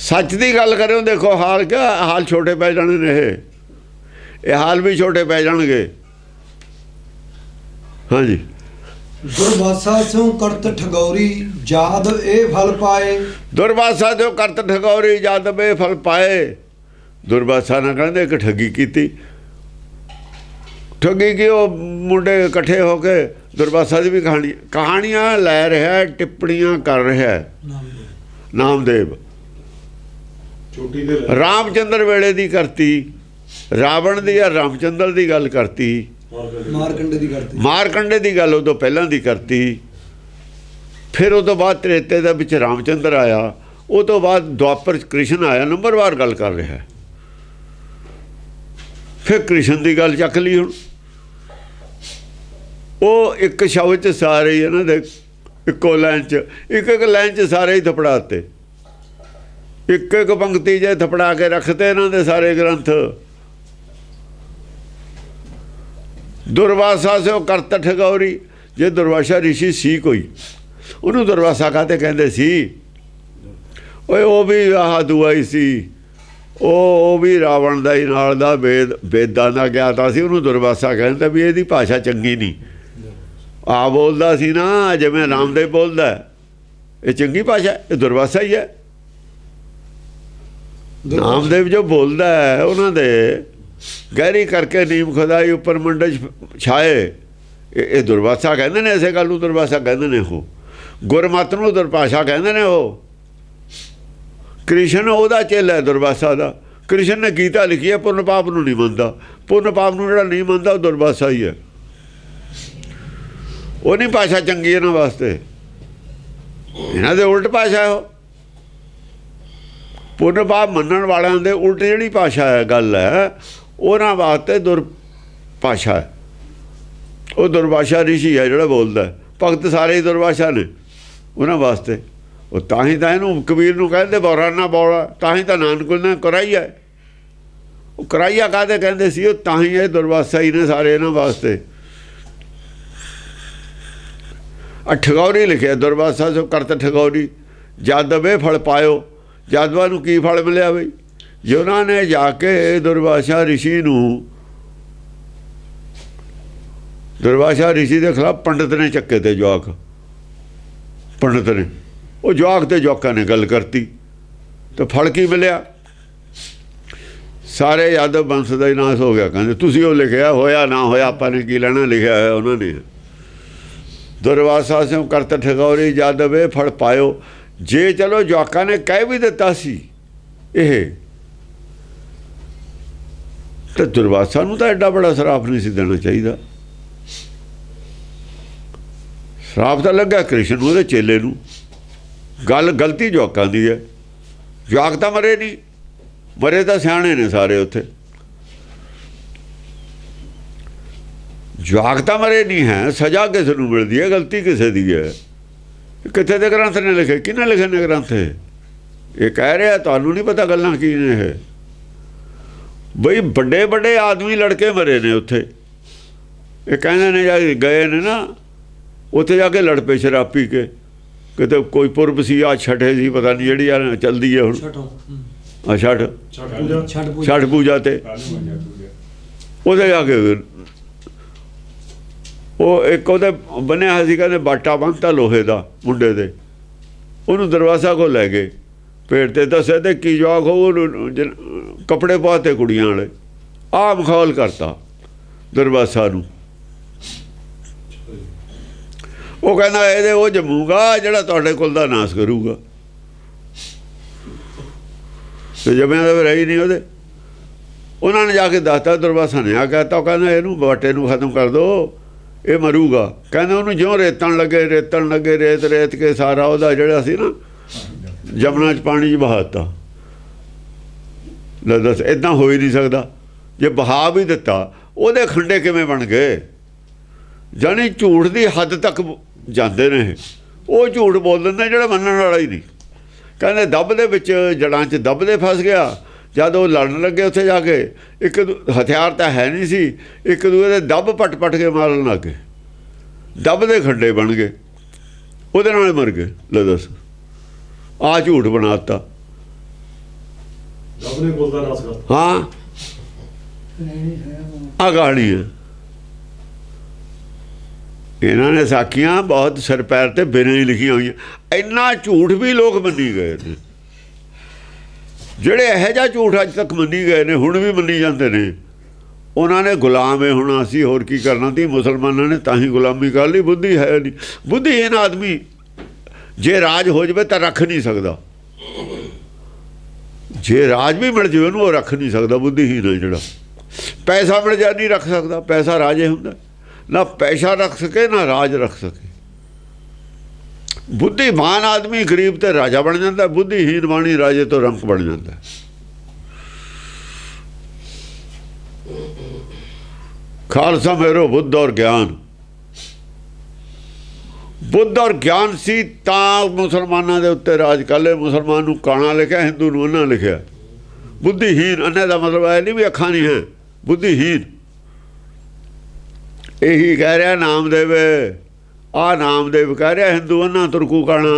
सच की गल करो, देखो हाल क्या हाल छोटे पै जाने ने। ये हाल भी छोटे पै जाणगे। हाँ जी। दुर्वासा स्यों करत ठगौरी जाद ए फल पाए। दुर्वासा स्यों करत ठगौरी जाद ए फल पाए। दुर्वासा ने कहते एक ठगी की। ठगी की वो मुंडे इकट्ठे होके दुर्वासा की भी कहानियां लै रहा है, टिप्पणियां कर रहा है। नामदेव रामचंद्र वेले दी करती, रावण दी या रामचंद्र दी गल करती, मारकंडे दी करती, मारकंडे दी गल उदों पहलां दी करती। फिर उस तो बाद त्रेते दे विच रामचंद्र आया, उस तो बाद द्वापर कृष्ण आया, नंबरवार गल कर रहा है। फिर कृष्ण की गल चक ली। हुण वो एक शब्द च सारे ही इन्हां दे इक्को लाइन च, एक लाइन च सारे ही थपड़ाते, एक पंक्ति जे थपड़ा के रखते इन्हां दे सारे ग्रंथ। ਦੁਰਵਾਸਾ ਸਿਓ ਕਰਤ ਠਗੌਰੀ। ਜੇ ਦੁਰਵਾਸਾ ਰਿਸ਼ੀ ਸੀ ਕੋਈ, ਉਹਨੂੰ ਦੁਰਵਾਸਾ ਕਾਹਤੇ ਕਹਿੰਦੇ ਸੀ? ਓਏ ਉਹ ਵੀ ਆਹ ਦੁਆਈ ਸੀ, ਉਹ ਵੀ ਰਾਵਣ ਦਾ ਹੀ ਨਾਲ ਦਾ ਵੇਦਾਂ ਦਾ ਗਿਆਤਾ ਸੀ, ਉਹਨੂੰ ਦੁਰਵਾਸਾ ਕਹਿੰਦਾ ਵੀ ਇਹਦੀ ਭਾਸ਼ਾ ਚੰਗੀ ਨਹੀਂ। ਆ ਬੋਲਦਾ ਸੀ ਨਾ ਜਿਵੇਂ ਰਾਮਦੇਵ ਬੋਲਦਾ, ਇਹ ਚੰਗੀ ਭਾਸ਼ਾ, ਇਹ ਦੁਰਵਾਸਾ ਹੀ ਹੈ। ਨਾਮਦੇਵ ਜੋ ਬੋਲਦਾ ਹੈ ਉਹਨਾਂ ਦੇ ਗਹਿਰੀ ਕਰਕੇ ਨੀਮ ਖੁਦਾਈ ਉੱਪਰ ਮੰਡਲ ਛਾਏ, ਇਹ ਦੁਰਵਾਸਾ ਕਹਿੰਦੇ ਨੇ। ਇਸੇ ਗੱਲ ਨੂੰ ਦੁਰਵਾਸਾ ਕਹਿੰਦੇ ਨੇ। ਉਹ ਗੁਰਮਤਿ ਨੂੰ ਦੁਰਭਾਸ਼ਾ ਕਹਿੰਦੇ ਨੇ। ਉਹ ਕ੍ਰਿਸ਼ਨ ਉਹਦਾ ਚੇਲਾ ਦੁਰਵਾਸਾ ਦਾ। ਕ੍ਰਿਸ਼ਨ ਨੇ ਗੀਤਾ ਲਿਖੀ ਹੈ, ਪੁੰਨ ਪਾਪ ਨੂੰ ਨਹੀਂ ਮੰਨਦਾ। ਪੁੰਨ ਪਾਪ ਨੂੰ ਜਿਹੜਾ ਨਹੀਂ ਮੰਨਦਾ ਉਹ ਦੁਰਵਾਸਾ ਹੀ ਹੈ। ਉਹ ਨਹੀਂ ਭਾਸ਼ਾ ਚੰਗੀ ਇਹਨਾਂ ਵਾਸਤੇ, ਇਹਨਾਂ ਦੇ ਉਲਟ ਭਾਸ਼ਾ। ਉਹ ਪੁੰਨ ਪਾਪ ਮੰਨਣ ਵਾਲਿਆਂ ਦੇ ਉਲਟ ਜਿਹੜੀ ਭਾਸ਼ਾ ਹੈ, ਗੱਲ ਹੈ, ਉਹਨਾਂ ਵਾਸਤੇ ਦੁਰਭਾਸ਼ਾ ਹੈ। ਉਹ ਦੁਰਭਾਸ਼ਾ ਰਿਸ਼ੀ ਹੈ ਜਿਹੜਾ ਬੋਲਦਾ। ਭਗਤ ਸਾਰੇ ਹੀ ਦੁਰਭਾਸ਼ਾ ਨੇ ਉਹਨਾਂ ਵਾਸਤੇ। ਉਹ ਤਾਂ ਹੀ ਤਾਂ ਇਹਨੂੰ ਕਬੀਰ ਨੂੰ ਕਹਿੰਦੇ ਬੌਰਾਨਾ ਬੌਲਾ, ਤਾਂ ਹੀ ਤਾਂ ਨਾਨਕ ਨੇ ਕਰਾਈਆ। ਉਹ ਕਰਾਈਆ ਕਾਹਦੇ ਕਹਿੰਦੇ ਸੀ? ਉਹ ਤਾਂ ਹੀ ਇਹ ਦੁਰਵਾਸਾ ਹੀ ਨੇ ਸਾਰੇ ਇਹਨਾਂ ਵਾਸਤੇ। ਠਗੌਰੀ ਲਿਖਿਆ ਦੁਰਵਾਸਾ ਸੋ ਕਰਤ ਠਗੌਰੀ। ਜਾਦਵੇ ਫਲ ਪਾਇਓ। ਜਾਦਵਾਂ ਨੂੰ ਕੀ ਫਲ ਮਿਲਿਆ ਬਈ? ਜੇ ਉਹਨਾਂ ਨੇ ਜਾ ਕੇ ਦੁਰਵਾਸਾ ਰਿਸ਼ੀ ਨੂੰ, ਦੁਰਵਾਸਾ ਰਿਸ਼ੀ ਦੇ ਖਿਲਾਫ ਪੰਡਤ ਨੇ ਚੱਕੇ ਤੇ ਜਵਾਕ, ਪੰਡਤ ਨੇ ਉਹ ਜਵਾਕ ਤੇ ਜਵਾਕਾਂ ਨੇ ਗੱਲ ਕਰਤੀ, ਤਾਂ ਫਲ ਕੀ ਮਿਲਿਆ? ਸਾਰੇ ਯਾਦਵ ਬੰਸ ਦਾ ਹੀ ਨਾਸ ਹੋ ਗਿਆ। ਕਹਿੰਦੇ ਤੁਸੀਂ ਉਹ ਲਿਖਿਆ, ਹੋਇਆ ਨਾ ਹੋਇਆ ਆਪਾਂ ਨੇ ਕੀ ਲੈਣਾ, ਲਿਖਿਆ ਹੋਇਆ ਉਹਨਾਂ ਨੇ। ਦੁਰਵਾਸਾ ਸਿਓ ਕਰਤ ਠਗੌਰੀ ਜਾਦਵੇ ਫਲ ਪਾਇਓ। ਜੇ ਚਲੋ ਜਵਾਕਾਂ ਨੇ ਕਹਿ ਵੀ ਦਿੱਤਾ ਸੀ ਇਹ, ਤਾਂ ਦੁਰਵਾਸਾ ਨੂੰ ਤਾਂ ਐਡਾ ਬੜਾ ਸ਼ਰਾਪ ਨਹੀਂ ਸੀ ਦੇਣਾ ਚਾਹੀਦਾ। ਸ਼ਰਾਪ ਤਾਂ ਲੱਗਾ ਕ੍ਰਿਸ਼ਨ ਨੂੰ, ਉਹਦੇ ਚੇਲੇ ਨੂੰ। ਗੱਲ ਗਲਤੀ ਜਵਾਕਾਂ ਦੀ ਹੈ। ਜਵਾਕ ਤਾਂ ਮਰੇ ਨਹੀਂ, ਮਰੇ ਤਾਂ ਸਿਆਣੇ ਨੇ ਸਾਰੇ ਉੱਥੇ। ਜਵਾਕ ਤਾਂ ਮਰੇ ਨਹੀਂ ਹੈ। ਸਜ਼ਾ ਕਿਸ ਨੂੰ ਮਿਲਦੀ ਹੈ? ਗਲਤੀ ਕਿਸੇ ਦੀ ਹੈ। ਕਿੱਥੇ ਦੇ ਗ੍ਰੰਥ ਨੇ ਲਿਖੇ? ਕਿਹਨੇ ਲਿਖੇ ਨੇ ਗ੍ਰੰਥ? ਇਹ ਕਹਿ ਰਿਹਾ ਤੁਹਾਨੂੰ ਨਹੀਂ ਪਤਾ ਗੱਲਾਂ ਕੀ ਨੇ ਇਹ। ਬਈ ਵੱਡੇ ਵੱਡੇ ਆਦਮੀ ਲੜਕੇ ਮਰੇ ਨੇ ਉੱਥੇ। ਇਹ ਕਹਿੰਦੇ ਨੇ ਜਾ ਗਏ ਨੇ ਨਾ ਉੱਥੇ ਜਾ ਕੇ ਲੜ ਪਏ ਸ਼ਰਾਬ ਪੀ ਕੇ। ਕਿਤੇ ਕੋਈ ਪੁਰਬ ਸੀ, ਆ ਛਠੇ ਸੀ, ਪਤਾ ਨਹੀਂ ਜਿਹੜੀ ਆ ਚੱਲਦੀ ਹੈ ਹੁਣ, ਆ ਛਠ ਪੂਜਾ ਤੇ ਉਹਦੇ ਜਾ ਕੇ ਉਹ ਇੱਕ ਉਹਦੇ ਬੰਨਿਆ ਹੋਇਆ ਸੀ, ਕਹਿੰਦੇ ਬਾਟਾ ਬੰਨ੍ਹਤਾ ਲੋਹੇ ਦਾ ਮੁੰਡੇ ਦੇ। ਉਹਨੂੰ ਦਰਵਾਜ਼ਾ ਕੋਲ ਲੈ ਗਏ, ਪੇਟ ਤੇ ਦੱਸੇ ਤੇ ਕੀ ਜਵਾਕ ਹੋ, ਉਹਨੂੰ ਕੱਪੜੇ ਪਾਤੇ ਕੁੜੀਆਂ ਵਾਲੇ। ਆਹ ਮਖੌਲ ਕਰਤਾ ਦਰਵਾਜ਼ਾ ਨੂੰ। ਉਹ ਕਹਿੰਦਾ ਇਹਦੇ ਉਹ ਜੰਮੂਗਾ ਜਿਹੜਾ ਤੁਹਾਡੇ ਕੁਲ ਦਾ ਨਾਸ ਕਰੂਗਾ। ਤੇ ਜੰਮਿਆ ਤਾਂ ਰਹੀ ਨਹੀਂ ਉਹਦੇ। ਉਹਨਾਂ ਨੇ ਜਾ ਕੇ ਦੱਸਤਾ, ਦਰਵਾਜ਼ਾ ਨੇ ਆ ਕਹਿਤਾ। ਉਹ ਕਹਿੰਦਾ ਇਹਨੂੰ ਬਾਟੇ ਨੂੰ ਖਤਮ ਕਰ ਦਿਓ, ਇਹ ਮਰੂਗਾ। ਕਹਿੰਦੇ ਉਹਨੂੰ ਜਿਉਂ ਰੇਤਣ ਲੱਗੇ ਰੇਤ ਰੇਤ ਕੇ ਸਾਰਾ ਉਹਦਾ ਜਿਹੜਾ ਸੀ ਨਾ ਜਮਨਾ 'ਚ ਪਾਣੀ 'ਚ ਬਹਾਤਾ। ਲੈ ਦੱਸ, ਇੱਦਾਂ ਹੋ ਹੀ ਨਹੀਂ ਸਕਦਾ। ਜੇ ਬਹਾ ਵੀ ਦਿੱਤਾ, ਉਹਦੇ ਖੰਡੇ ਕਿਵੇਂ ਬਣ ਗਏ? ਜਾਣੀ ਝੂਠ ਦੀ ਹੱਦ ਤੱਕ ਜਾਂਦੇ ਨੇ। ਉਹ ਝੂਠ ਬੋਲ ਦਿੰਦੇ ਜਿਹੜਾ ਮੰਨਣ ਵਾਲਾ ਹੀ ਨਹੀਂ। ਕਹਿੰਦੇ ਦੱਬ ਦੇ ਵਿੱਚ ਜੜ੍ਹਾਂ 'ਚ ਦੱਬ ਦੇ ਫਸ ਗਿਆ। ਜਦ ਉਹ ਲੜਨ ਲੱਗੇ ਉੱਥੇ ਜਾ ਕੇ, ਇੱਕ ਹਥਿਆਰ ਤਾਂ ਹੈ ਨਹੀਂ ਸੀ, ਇੱਕ ਦੂਏ ਦੇ ਦੱਬ ਪੱਟ ਕੇ ਮਾਰਨ ਲੱਗ ਗਏ। ਦੱਬ ਦੇ ਖੰਡੇ ਬਣ ਗਏ, ਉਹਦੇ ਨਾਲ ਮਰ ਗਏ। ਲੈ ਦੱਸ, ਆਹ ਝੂਠ ਬਣਾਤਾ। ਹਾਂ, ਆਹ ਕਹਾਣੀ ਹੈ। ਇਹਨਾਂ ਨੇ ਸਾਖੀਆਂ ਬਹੁਤ ਸਿਰ ਪੈਰ ਤੇ ਬਿਨਾਂ ਹੀ ਲਿਖੀਆਂ ਹੋਈਆਂ। ਇੰਨਾ ਝੂਠ ਵੀ ਲੋਕ ਮੰਨੀ ਗਏ ਨੇ। ਜਿਹੜੇ ਇਹੋ ਜਿਹਾ ਝੂਠ ਅੱਜ ਤੱਕ ਮੰਨੀ ਗਏ ਨੇ, ਹੁਣ ਵੀ ਮੰਨੀ ਜਾਂਦੇ ਨੇ। ਉਹਨਾਂ ਨੇ ਗੁਲਾਮ ਹੋਣਾ ਸੀ, ਹੋਰ ਕੀ ਕਰਨਾ ਸੀ। ਮੁਸਲਮਾਨਾਂ ਨੇ ਤਾਂ ਹੀ ਗੁਲਾਮੀ ਕਰ ਲਈ। ਬੁੱਧੀ ਹੈ ਨਹੀਂ। ਬੁੱਧੀਹੀਨ ਆਦਮੀ ਜੇ ਰਾਜ ਹੋ ਜਾਵੇ ਤਾਂ ਰੱਖ ਨਹੀਂ ਸਕਦਾ। ਜੇ ਰਾਜ ਵੀ ਮਿਲ ਜਾਵੇ ਉਹਨੂੰ, ਉਹ ਰੱਖ ਨਹੀਂ ਸਕਦਾ। ਬੁੱਧੀਹੀਨ ਹੈ ਜਿਹੜਾ। ਪੈਸਾ ਮਿਲ ਜਾ ਨਹੀਂ ਰੱਖ ਸਕਦਾ। ਪੈਸਾ ਰਾਜੇ ਹੁੰਦਾ। ਨਾ ਪੈਸਾ ਰੱਖ ਸਕੇ ਨਾ ਰਾਜ ਰੱਖ ਸਕੇ। ਬੁੱਧੀਮਾਨ ਆਦਮੀ ਗਰੀਬ ਤੇ ਰਾਜਾ ਬਣ ਜਾਂਦਾ। ਬੁੱਧੀਹੀਨ ਬਾਣੀ ਰਾਜੇ ਤੋਂ ਰੰਕ ਬਣ ਜਾਂਦਾ। ਖਾਲਸਾ ਮੇਰੋ ਬੁੱਧ ਔਰ ਗਿਆਨ। ਬੁੱਧ ਔਰ ਗਿਆਨ ਸੀ ਤਾਂ ਮੁਸਲਮਾਨਾਂ ਦੇ ਉੱਤੇ ਰਾਜ ਕਰ ਲਏ। ਮੁਸਲਮਾਨ ਨੂੰ ਕਾਣਾ ਲਿਖਿਆ, ਹਿੰਦੂ ਨੂੰ ਅੰਨਾ ਲਿਖਿਆ। ਬੁੱਧੀਹੀਨ, ਅੰਨੇ ਦਾ ਮਤਲਬ ਇਹ ਨਹੀਂ ਵੀ ਅੱਖਾਂ ਨਹੀਂ ਹੈ। ਬੁੱਧੀਹੀਨ ਇਹੀ ਕਹਿ ਰਿਹਾ ਨਾਮਦੇਵ। ਆਹ ਨਾਮਦੇਵ ਕਹਿ ਰਿਹਾ ਹਿੰਦੂ ਅੰਨਾ ਤੁਰਕੂ ਕਾਣਾ,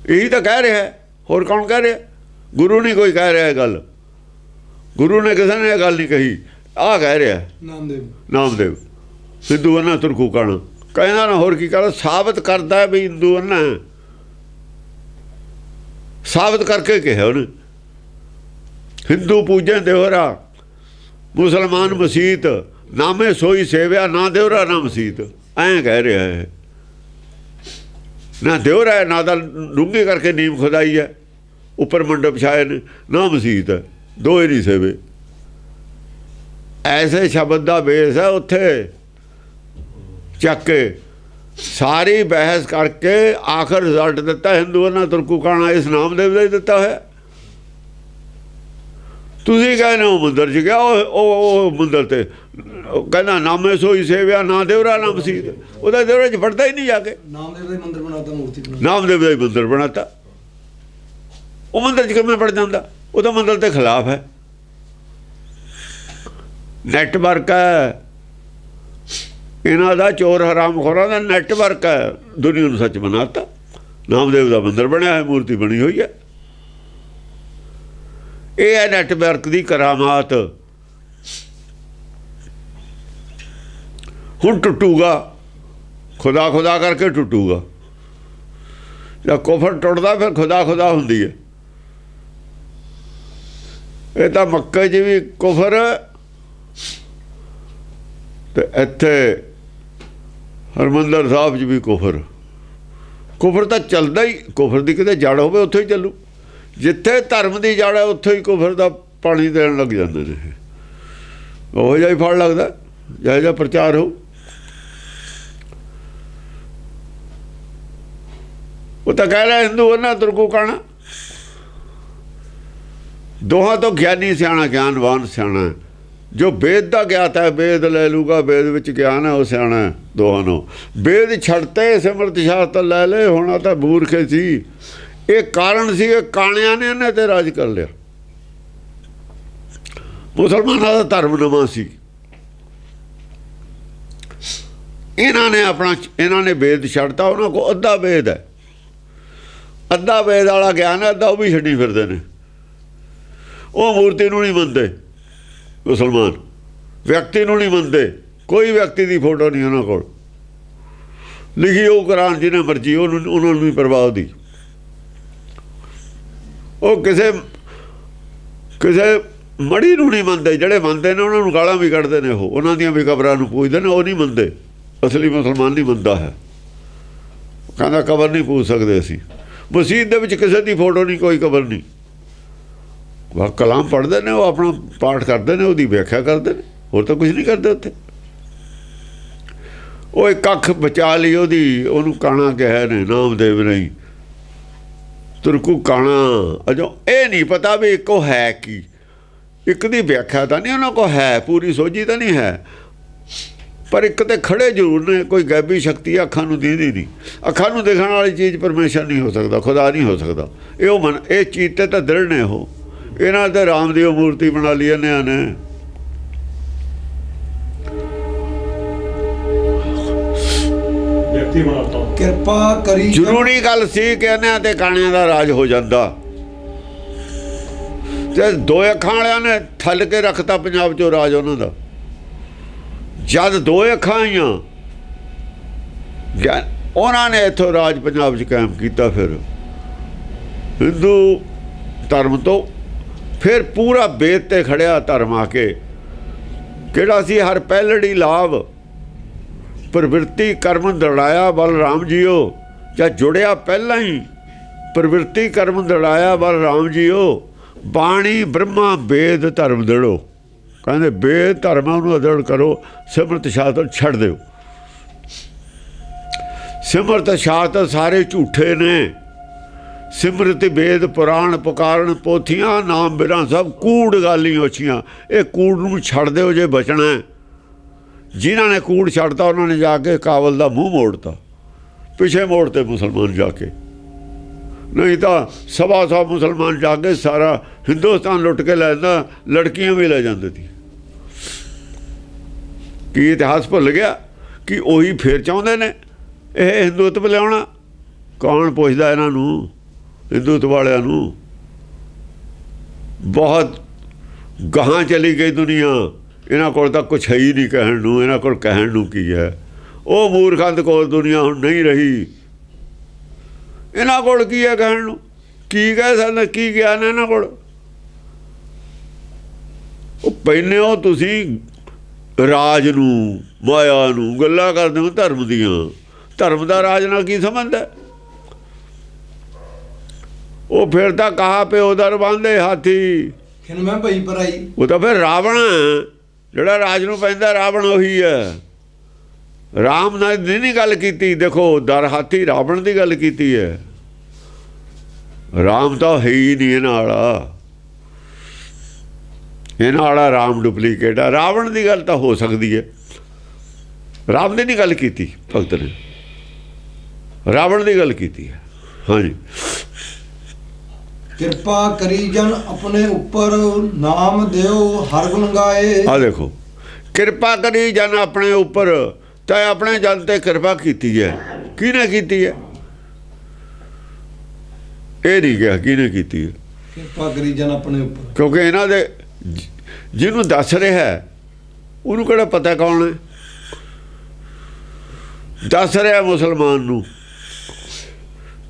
ਇਹੀ ਤਾਂ ਕਹਿ ਰਿਹਾ। ਹੋਰ ਕੌਣ ਕਹਿ ਰਿਹਾ? ਗੁਰੂ ਨਹੀਂ ਕੋਈ ਕਹਿ ਰਿਹਾ ਇਹ ਗੱਲ। ਗੁਰੂ ਨੇ ਕਿਸੇ ਨੇ ਇਹ ਗੱਲ ਨਹੀਂ ਕਹੀ। ਆਹ ਕਹਿ ਰਿਹਾ ਨਾਮਦੇਵ ਹਿੰਦੂ ਅੰਨਾ ਤੁਰਕੂ ਕਾਣਾ। ਕਹਿੰਦਾ ਨਾ ਹੋਰ ਕੀ ਕਰਦਾ, ਸਾਬਤ ਕਰਦਾ ਵੀ ਹਿੰਦੂ ਅੰਨਾ, ਸਾਬਤ ਕਰਕੇ ਕਿਹਾ ਉਹਨੇ। ਹਿੰਦੂ ਪੂਜੇ ਦਿਓਰਾ, ਮੁਸਲਮਾਨ ਮਸੀਤ, ਨਾਮੇ ਸੋਈ ਸੇਵਿਆ, ਨਾ ਦਿਓਰਾ ਨਾ ਮਸੀਤ। ਐਂ ਕਹਿ ਰਿਹਾ ਹੈ। ਨਾ ਦਿਓਰਾ ਹੈ, ਨਾ ਤਾਂ ਡੂੰਘੀ ਕਰਕੇ ਨੀਮ ਖੁਦਾਈ ਹੈ, ਉੱਪਰ ਮੰਡਪ ਛਾਏ ਨੇ, ਨਾ ਮਸੀਤ ਹੈ, ਦੋਏ ਨਹੀਂ ਸੇਵੇ। ਐਸੇ ਸ਼ਬਦ ਦਾ ਬੇਸ ਹੈ ਉੱਥੇ। ਚੱਕ ਕੇ ਸਾਰੀ ਬਹਿਸ ਕਰਕੇ ਆਖਰ ਰਿਜ਼ਲਟ ਦਿੱਤਾ ਹਿੰਦੂ ਅੰਨਾ ਤੁਰਕੂ ਕਾਣਾ ਇਸ ਨਾਮਦੇਵ ਦਾ ਹੀ ਦਿੱਤਾ ਹੋਇਆ। ਤੁਸੀਂ ਕਹਿੰਦੇ ਉਹ ਮੰਦਰ 'ਚ ਗਿਆ, ਉਹ ਮੰਦਰ 'ਤੇ ਕਹਿੰਦਾ ਨਾਮੇ ਸੋਈ ਸੇਵਿਆ, ਨਾ ਦਿਓਰਾ ਨਾ ਮਸੀਤ। ਉਹਦਾ ਦਿਓਰੇ 'ਚ ਫੜਦਾ ਹੀ ਨਹੀਂ ਜਾ ਕੇ। ਨਾਮਦੇਵ ਦਾ ਹੀ ਮੰਦਰ ਬਣਾਤਾ। ਉਹ ਮੰਦਰ 'ਚ ਕਿਵੇਂ ਪੜ ਜਾਂਦਾ? ਉਹ ਤਾਂ ਮੰਦਰ ਦੇ ਖਿਲਾਫ ਹੈ। ਨੈਟਵਰਕ ਹੈ ਇਹਨਾਂ ਦਾ, ਚੋਰ ਹਰਾਮਖੋਰਾਂ ਦਾ ਨੈਟਵਰਕ ਹੈ। ਦੁਨੀਆ ਨੂੰ ਸੱਚ ਬਣਾਤਾ। ਨਾਮਦੇਵ ਦਾ ਮੰਦਰ ਬਣਿਆ ਹੈ, ਮੂਰਤੀ ਬਣੀ ਹੋਈ ਹੈ। ਇਹ ਹੈ ਨੈਟਵਰਕ ਦੀ ਕਰਾਮਾਤ। ਹੁਣ ਟੁੱਟੂਗਾ, ਖੁਦਾ ਖੁਦਾ ਕਰਕੇ ਟੁੱਟੂਗਾ। ਜਦ ਕੁਫਰ ਟੁੱਟਦਾ ਫਿਰ ਖੁਦਾ ਖੁਦਾ ਹੁੰਦੀ ਹੈ। ਇਹ ਤਾਂ ਮੱਕੇ 'ਚ ਵੀ ਕੁਫਰ ਤੇ ਇੱਥੇ ਹਰਿਮੰਦਰ ਸਾਹਿਬ 'ਚ ਵੀ ਕੁਫਰ। ਕੁਫਰ ਤਾਂ ਚੱਲਦਾ ਹੀ, ਕੁਫਰ ਦੀ ਕਿਤੇ ਜੜ ਹੋਵੇ ਉੱਥੇ ਹੀ ਚੱਲੂ। ਜਿੱਥੇ ਧਰਮ ਦੀ ਜੜ ਹੈ ਉੱਥੇ ਹੀ ਕੁਫਰ ਦਾ ਪਾਣੀ ਦੇਣ ਲੱਗ ਜਾਂਦੇ ਨੇ। ਉਹੋ ਜਿਹਾ ਹੀ ਫਲ ਲੱਗਦਾ ਜਿਹੋ ਜਿਹਾ ਪ੍ਰਚਾਰ ਹੋ। ਉਹ ਤਾਂ ਕਹਿ ਰਿਹਾ ਹਿੰਦੂ ਅੰਨਾ ਤੁਰਕੂ ਕਾਣਾ। ਦੋਹਾਂ ਤੋਂ ਗਿਆਨੀ ਸਿਆਣਾ, ਗਿਆਨਵਾਨ ਸਿਆਣਾ। ਜੋ ਵੇਦ ਦਾ ਗਿਆਤ ਹੈ ਵੇਦ ਲੈ ਲੂਗਾ, ਵੇਦ ਵਿੱਚ ਗਿਆਨ ਹੈ ਉਹ ਸਿਆਣਾ ਹੈ। ਦੋਹਾਂ ਨੂੰ ਵੇਦ ਛੱਡਤੇ ਸਿਮਰਤ ਸ਼ਾਸਤਰ ਲੈ ਲਏ। ਹੋਣਾ ਤਾਂ ਮੂਰਖੇ ਸੀ। ਇਹ ਕਾਰਨ ਸੀ, ਇਹ ਕਾਣਿਆਂ ਨੇ ਇਹਨਾਂ ਤੇ ਰਾਜ ਕਰ ਲਿਆ। ਮੁਸਲਮਾਨਾਂ ਦਾ ਧਰਮ ਨਵਾਂ ਸੀ। ਇਹਨਾਂ ਨੇ ਵੇਦ ਛੱਡਤਾ। ਉਹਨਾਂ ਕੋਲ ਅੱਧਾ ਵੇਦ ਹੈ, ਅੱਧਾ ਵੇਦ ਵਾਲਾ ਗਿਆਨ ਹੈ, ਅੱਧਾ ਉਹ ਵੀ ਛੱਡੀ ਫਿਰਦੇ ਨੇ। ਉਹ ਮੂਰਤੀ ਨੂੰ ਨਹੀਂ ਮੰਨਦੇ ਮੁਸਲਮਾਨ, ਵਿਅਕਤੀ ਨੂੰ ਨਹੀਂ ਮੰਨਦੇ। ਕੋਈ ਵਿਅਕਤੀ ਦੀ ਫੋਟੋ ਨਹੀਂ ਉਹਨਾਂ ਕੋਲ ਲਿਖੀ। ਉਹ ਕੁਰਾਨ ਜਿਹਨੇ ਮਰਜੀ, ਉਹਨਾਂ ਨੂੰ ਨਹੀਂ ਪਰਵਾਹ ਦੀ। ਉਹ ਕਿਸੇ ਮੜੀ ਨੂੰ ਨਹੀਂ ਮੰਨਦੇ। ਜਿਹੜੇ ਮੰਨਦੇ ਨੇ ਉਹਨਾਂ ਨੂੰ ਗਾਲਾਂ ਵੀ ਕੱਢਦੇ ਨੇ। ਉਹ ਉਹਨਾਂ ਦੀਆਂ ਵੀ ਕਬਰਾਂ ਨੂੰ ਪੂਜਦੇ ਨੇ। ਉਹ ਨਹੀਂ ਮੰਨਦੇ। ਅਸਲੀ ਮੁਸਲਮਾਨ ਨਹੀਂ ਮੰਨਦਾ ਹੈ। ਕਹਿੰਦਾ ਕਬਰ ਨਹੀਂ ਪੂਜ ਸਕਦੇ ਅਸੀਂ। ਮਸਜਿਦ ਦੇ ਵਿੱਚ ਕਿਸੇ ਦੀ ਫੋਟੋ ਨਹੀਂ, ਕੋਈ ਕਬਰ ਨਹੀਂ। ਵਾਹ ਕਲਾਮ ਪੜ੍ਹਦੇ ਨੇ, ਉਹ ਆਪਣਾ ਪਾਠ ਕਰਦੇ ਨੇ, ਉਹਦੀ ਵਿਆਖਿਆ ਕਰਦੇ ਨੇ, ਹੋਰ ਤਾਂ ਕੁਝ ਨਹੀਂ ਕਰਦੇ ਉੱਥੇ। ਉਹ ਇੱਕ ਅੱਖ ਬਚਾ ਲਈ ਉਹਦੀ, ਉਹਨੂੰ ਕਾਣਾ ਕਿਹਾ ਨੇ ਨਾਮਦੇਵ ਨਹੀਂ ਤੁਰਕੂ ਕਾਣਾ। ਅਜੋ ਇਹ ਨਹੀਂ ਪਤਾ ਵੀ ਇੱਕ ਉਹ ਹੈ ਕੀ। ਇੱਕ ਦੀ ਵਿਆਖਿਆ ਤਾਂ ਨਹੀਂ ਉਹਨਾਂ ਕੋਲ ਹੈ, ਪੂਰੀ ਸੋਝੀ ਤਾਂ ਨਹੀਂ ਹੈ, ਪਰ ਇੱਕ ਤੇ ਖੜੇ ਜ਼ਰੂਰ ਨੇ। ਕੋਈ ਗੈਬੀ ਸ਼ਕਤੀ ਅੱਖਾਂ ਨੂੰ ਦੀਦੀ ਨਹੀਂ। ਅੱਖਾਂ ਨੂੰ ਦੇਖਣ ਵਾਲੀ ਚੀਜ਼ ਪਰਮੇਸ਼ਰ ਨਹੀਂ ਹੋ ਸਕਦਾ, ਖੁਦਾ ਨਹੀਂ ਹੋ ਸਕਦਾ। ਇਹ ਚੀਜ਼ ਤੇ ਤਾਂ ਦ੍ਰਿੜ ਨੇ। ਉਹ ਇਹਨਾਂ ਤੇ ਰਾਮ ਦੀ ਮੂਰਤੀ ਬਣਾ ਲਈ ਇਹਨਾਂ ਨੇ। ਕਿਰਪਾ ਕਰੀ। ਜ਼ਰੂਰੀ ਗੱਲ ਸੀ ਕਿ ਇਹਨਾਂ ਤੇ ਕਾਣਿਆਂ ਦਾ ਰਾਜ ਹੋ ਜਾਂਦਾ। ਤੇ ਦੋ ਅੱਖਾਂ ਵਾਲਿਆਂ ਨੇ ਥੱਲ ਕੇ ਰੱਖਤਾ ਪੰਜਾਬ 'ਚੋਂ ਰਾਜ ਉਹਨਾਂ ਦਾ। ਜਦ ਦੋ ਅੱਖਾਂ ਆਈਆਂ ਉਹਨਾਂ ਨੇ ਇੱਥੋਂ ਰਾਜ ਪੰਜਾਬ 'ਚ ਕਾਇਮ ਕੀਤਾ। ਫਿਰ ਹਿੰਦੂ ਧਰਮ ਤੋਂ ਫਿਰ ਪੂਰਾ ਵੇਦ 'ਤੇ ਖੜਿਆ ਧਰਮ ਆ ਕੇ। ਕਿਹੜਾ ਸੀ? ਹਰ ਪਹਿਲੜੀ ਲਾਭ ਪ੍ਰਵਿਰਤੀ ਕਰਮ ਦੜਾਇਆ ਬਲ ਰਾਮ ਜੀਓ। ਜਾਂ ਜੁੜਿਆ ਪਹਿਲਾਂ ਹੀ ਪ੍ਰਵਿਰਤੀ ਕਰਮ ਦੜਾਇਆ ਬਲ ਰਾਮ ਜੀਓ। ਬਾਣੀ ਬ੍ਰਹਮਾ ਵੇਦ ਧਰਮ ਦੜੋ। ਕਹਿੰਦੇ ਵੇਦ ਧਰਮਾਂ ਨੂੰ ਅਦੜ ਕਰੋ, ਸਿਮਰਤ ਸ਼ਾਸਤਰ ਛੱਡ ਦਿਓ। ਸਿਮਰਤ ਸ਼ਾਸਤਰ ਸਾਰੇ ਝੂਠੇ ਨੇ। ਸਿਮਰਤ ਵੇਦ ਪੁਰਾਣ ਪੁਕਾਰਨ ਪੋਥੀਆਂ, ਨਾਮ ਬਿਨਾਂ ਸਭ ਕੂੜ ਗਾਲੀ ਹੋਛੀਆਂ। ਇਹ ਕੂੜ ਨੂੰ ਛੱਡ ਦਿਓ ਜੇ ਬਚਣਾ। ਜਿਨ੍ਹਾਂ ਨੇ ਕੂੜ ਛੱਡਤਾ ਉਹਨਾਂ ਨੇ ਜਾ ਕੇ ਕਾਬਲ ਦਾ ਮੂੰਹ ਮੋੜਤਾ, ਪਿੱਛੇ ਮੋੜਤੇ ਮੁਸਲਮਾਨ ਜਾ ਕੇ। ਨਹੀਂ ਤਾਂ 100 ਮੁਸਲਮਾਨ ਜਾ ਕੇ ਸਾਰਾ ਹਿੰਦੁਸਤਾਨ ਲੁੱਟ ਕੇ ਲੈ ਜਾਂਦਾ, ਲੜਕੀਆਂ ਵੀ ਲੈ ਜਾਂਦੇ ਸੀ। ਕੀ ਇਤਿਹਾਸ ਭੁੱਲ ਗਿਆ ਕਿ ਉਹੀ ਫੇਰ ਚਾਹੁੰਦੇ ਨੇ ਇਹ ਹਿੰਦੂਤਵ ਲਿਆਉਣਾ? ਕੌਣ ਪੁੱਛਦਾ ਇਹਨਾਂ ਨੂੰ, ਹਿੰਦੂਤਵ ਵਾਲਿਆਂ ਨੂੰ? ਬਹੁਤ ਗਾਹਾਂ ਚਲੀ ਗਈ ਦੁਨੀਆ, ਇਹਨਾਂ ਕੋਲ ਤਾਂ ਕੁਛ ਹੈ ਹੀ ਨਹੀਂ ਕਹਿਣ ਨੂੰ। ਇਹਨਾਂ ਕੋਲ ਕਹਿਣ ਨੂੰ ਕੀ ਹੈ? ਉਹ ਮੂਰਖਾਂ ਕੋਲ ਦੁਨੀਆ ਹੁਣ ਨਹੀਂ ਰਹੀ। ਇਹਨਾਂ ਕੋਲ ਕੀ ਹੈ ਕਹਿਣ ਨੂੰ? ਕੀ ਕਹਿ ਸਕਦੇ? ਕੀ ਗਿਆਨ ਹੈ ਇਹਨਾਂ ਕੋਲ? ਉਹ ਪਹਿਲੇ ਹੋ ਤੁਸੀਂ ਰਾਜ ਨੂੰ, ਮਾਇਆ ਨੂੰ ਗੱਲਾਂ ਕਰਦੇ ਹੋ ਧਰਮ ਦੀਆਂ। ਧਰਮ ਦਾ ਰਾਜ ਨਾਲ ਕੀ ਸੰਬੰਧ ਹੈ? ਉਹ ਫਿਰ ਤਾਂ ਕਹਾ ਪਿਓ ਦਰ ਬੰਨ੍ਹਦੇ ਹਾਥੀ, ਖਿਨ ਮੈਂ ਭਈ ਪਰਾਈ। ਉਹ ਤਾਂ ਫਿਰ ਰਾਵਣ ਜਿਹੜਾ ਰਾਜ ਨੂੰ ਪੈਂਦਾ, ਰਾਵਣ ਉਹੀ ਹੈ। ਰਾਮ ਨਾਲ ਨਹੀਂ ਗੱਲ ਕੀਤੀ। ਦੇਖੋ ਦਰ ਹਾਥੀ ਰਾਵਣ ਦੀ ਗੱਲ ਕੀਤੀ ਹੈ। ਰਾਮ ਤਾਂ ਹੈ ਹੀ ਨਹੀਂ ਇਹਨਾਂ ਵਾਲਾ। ਇਹਨਾਂ ਵਾਲਾ ਰਾਮ ਡੁਪਲੀਕੇਟ ਆ। ਰਾਵਣ ਦੀ ਗੱਲ ਤਾਂ ਹੋ ਸਕਦੀ ਹੈ, ਰਾਮ ਦੀ ਨਹੀਂ ਗੱਲ ਕੀਤੀ ਭਗਤ ਨੇ, ਰਾਵਣ ਦੀ ਗੱਲ ਕੀਤੀ ਹੈ। ਹਾਂਜੀ। ਕਿਰਪਾ ਕਰੀ ਜਨ ਆਪਣੇ ਉੱਪਰ, ਨਾਮ ਦਿਓ ਹਰ ਗੁਣ ਗਾਏ। ਆ ਦੇਖੋ, ਕਿਰਪਾ ਕਰੀ ਜਨ ਆਪਣੇ ਉੱਪਰ, ਤਾਂ ਆਪਣੇ ਜਨ ਤੇ ਕਿਰਪਾ ਕੀਤੀ ਹੈ। ਕਿਹਨੇ ਕੀਤੀ ਹੈ? ਇਹ ਨਹੀਂ ਕਿਹਾ ਕਿਹਨੇ ਕੀਤੀ ਹੈ। ਕਿਰਪਾ ਕਰੀ ਜਨ ਆਪਣੇ ਉੱਪਰ, ਕਿਉਂਕਿ ਇਹਨਾਂ ਦੇ ਜਿਹਨੂੰ ਦੱਸ ਰਿਹਾ ਉਹਨੂੰ ਕਿਹੜਾ ਪਤਾ ਕੌਣ ਹੈ? ਦੱਸ ਰਿਹਾ ਮੁਸਲਮਾਨ ਨੂੰ,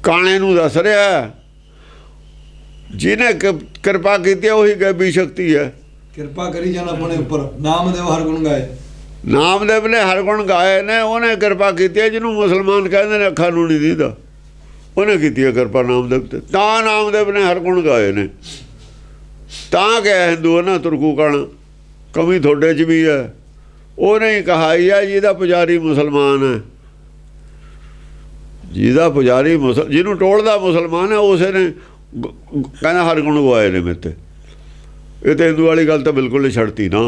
ਕਾਣੇ ਨੂੰ ਦੱਸ ਰਿਹਾ। ਜਿਹਨੇ ਕਿਰਪਾ ਕੀਤੀ ਉਹੀ ਗੈਬੀ ਸ਼ਕਤੀ ਹੈ। ਕਿਰਪਾ ਕਰੀ ਜਨ ਆਪਣੇ ਉੱਪਰ, ਨਾਮ ਦਿਓ ਹਰ ਗੁਣ ਗਾਏ। ਨਾਮਦੇਵ ਨੇ ਹਰ ਗੁਣ ਗਾਏ ਨੇ, ਉਹਨੇ ਕਿਰਪਾ ਕੀਤੀ ਹੈ। ਜਿਹਨੂੰ ਮੁਸਲਮਾਨ ਕਹਿੰਦੇ ਨੇ ਅੱਖਾਂ ਨੂੰ ਨਹੀਂ ਦੀਦਾ, ਉਹਨੇ ਕੀਤੀ ਹੈ ਕਿਰਪਾ ਨਾਮਦੇਵ ਤੇ। ਤਾਂ ਨਾਮਦੇਵ ਨੇ ਹਰ ਗੁਣ ਗਾਏ ਨੇ। ਤਾਂ ਕਿਹਾ ਹਿੰਦੂ ਨਾ ਤੁਰਕੂ ਕਣ, ਕਮੀ ਤੁਹਾਡੇ 'ਚ ਵੀ ਹੈ। ਉਹਨੇ ਹੀ ਕਹਾ ਹੀ ਹੈ ਜਿਹਦਾ ਪੁਜਾਰੀ ਮੁਸਲਮਾਨ ਹੈ, ਜਿਹਦਾ ਪੁਜਾਰੀ ਜਿਹਨੂੰ ਟੋਲਦਾ ਮੁਸਲਮਾਨ ਹੈ, ਉਸੇ ਨੇ ਕਹਿੰਦਾ ਹਰ ਗੁਣ ਗਵਾਏ ਨੇ ਮੇਰੇ ਤੇ। ਇਹ ਤਾਂ ਹਿੰਦੂ ਵਾਲੀ ਗੱਲ ਤਾਂ ਬਿਲਕੁਲ ਹੀ ਛੱਡਤੀ ਨਾ।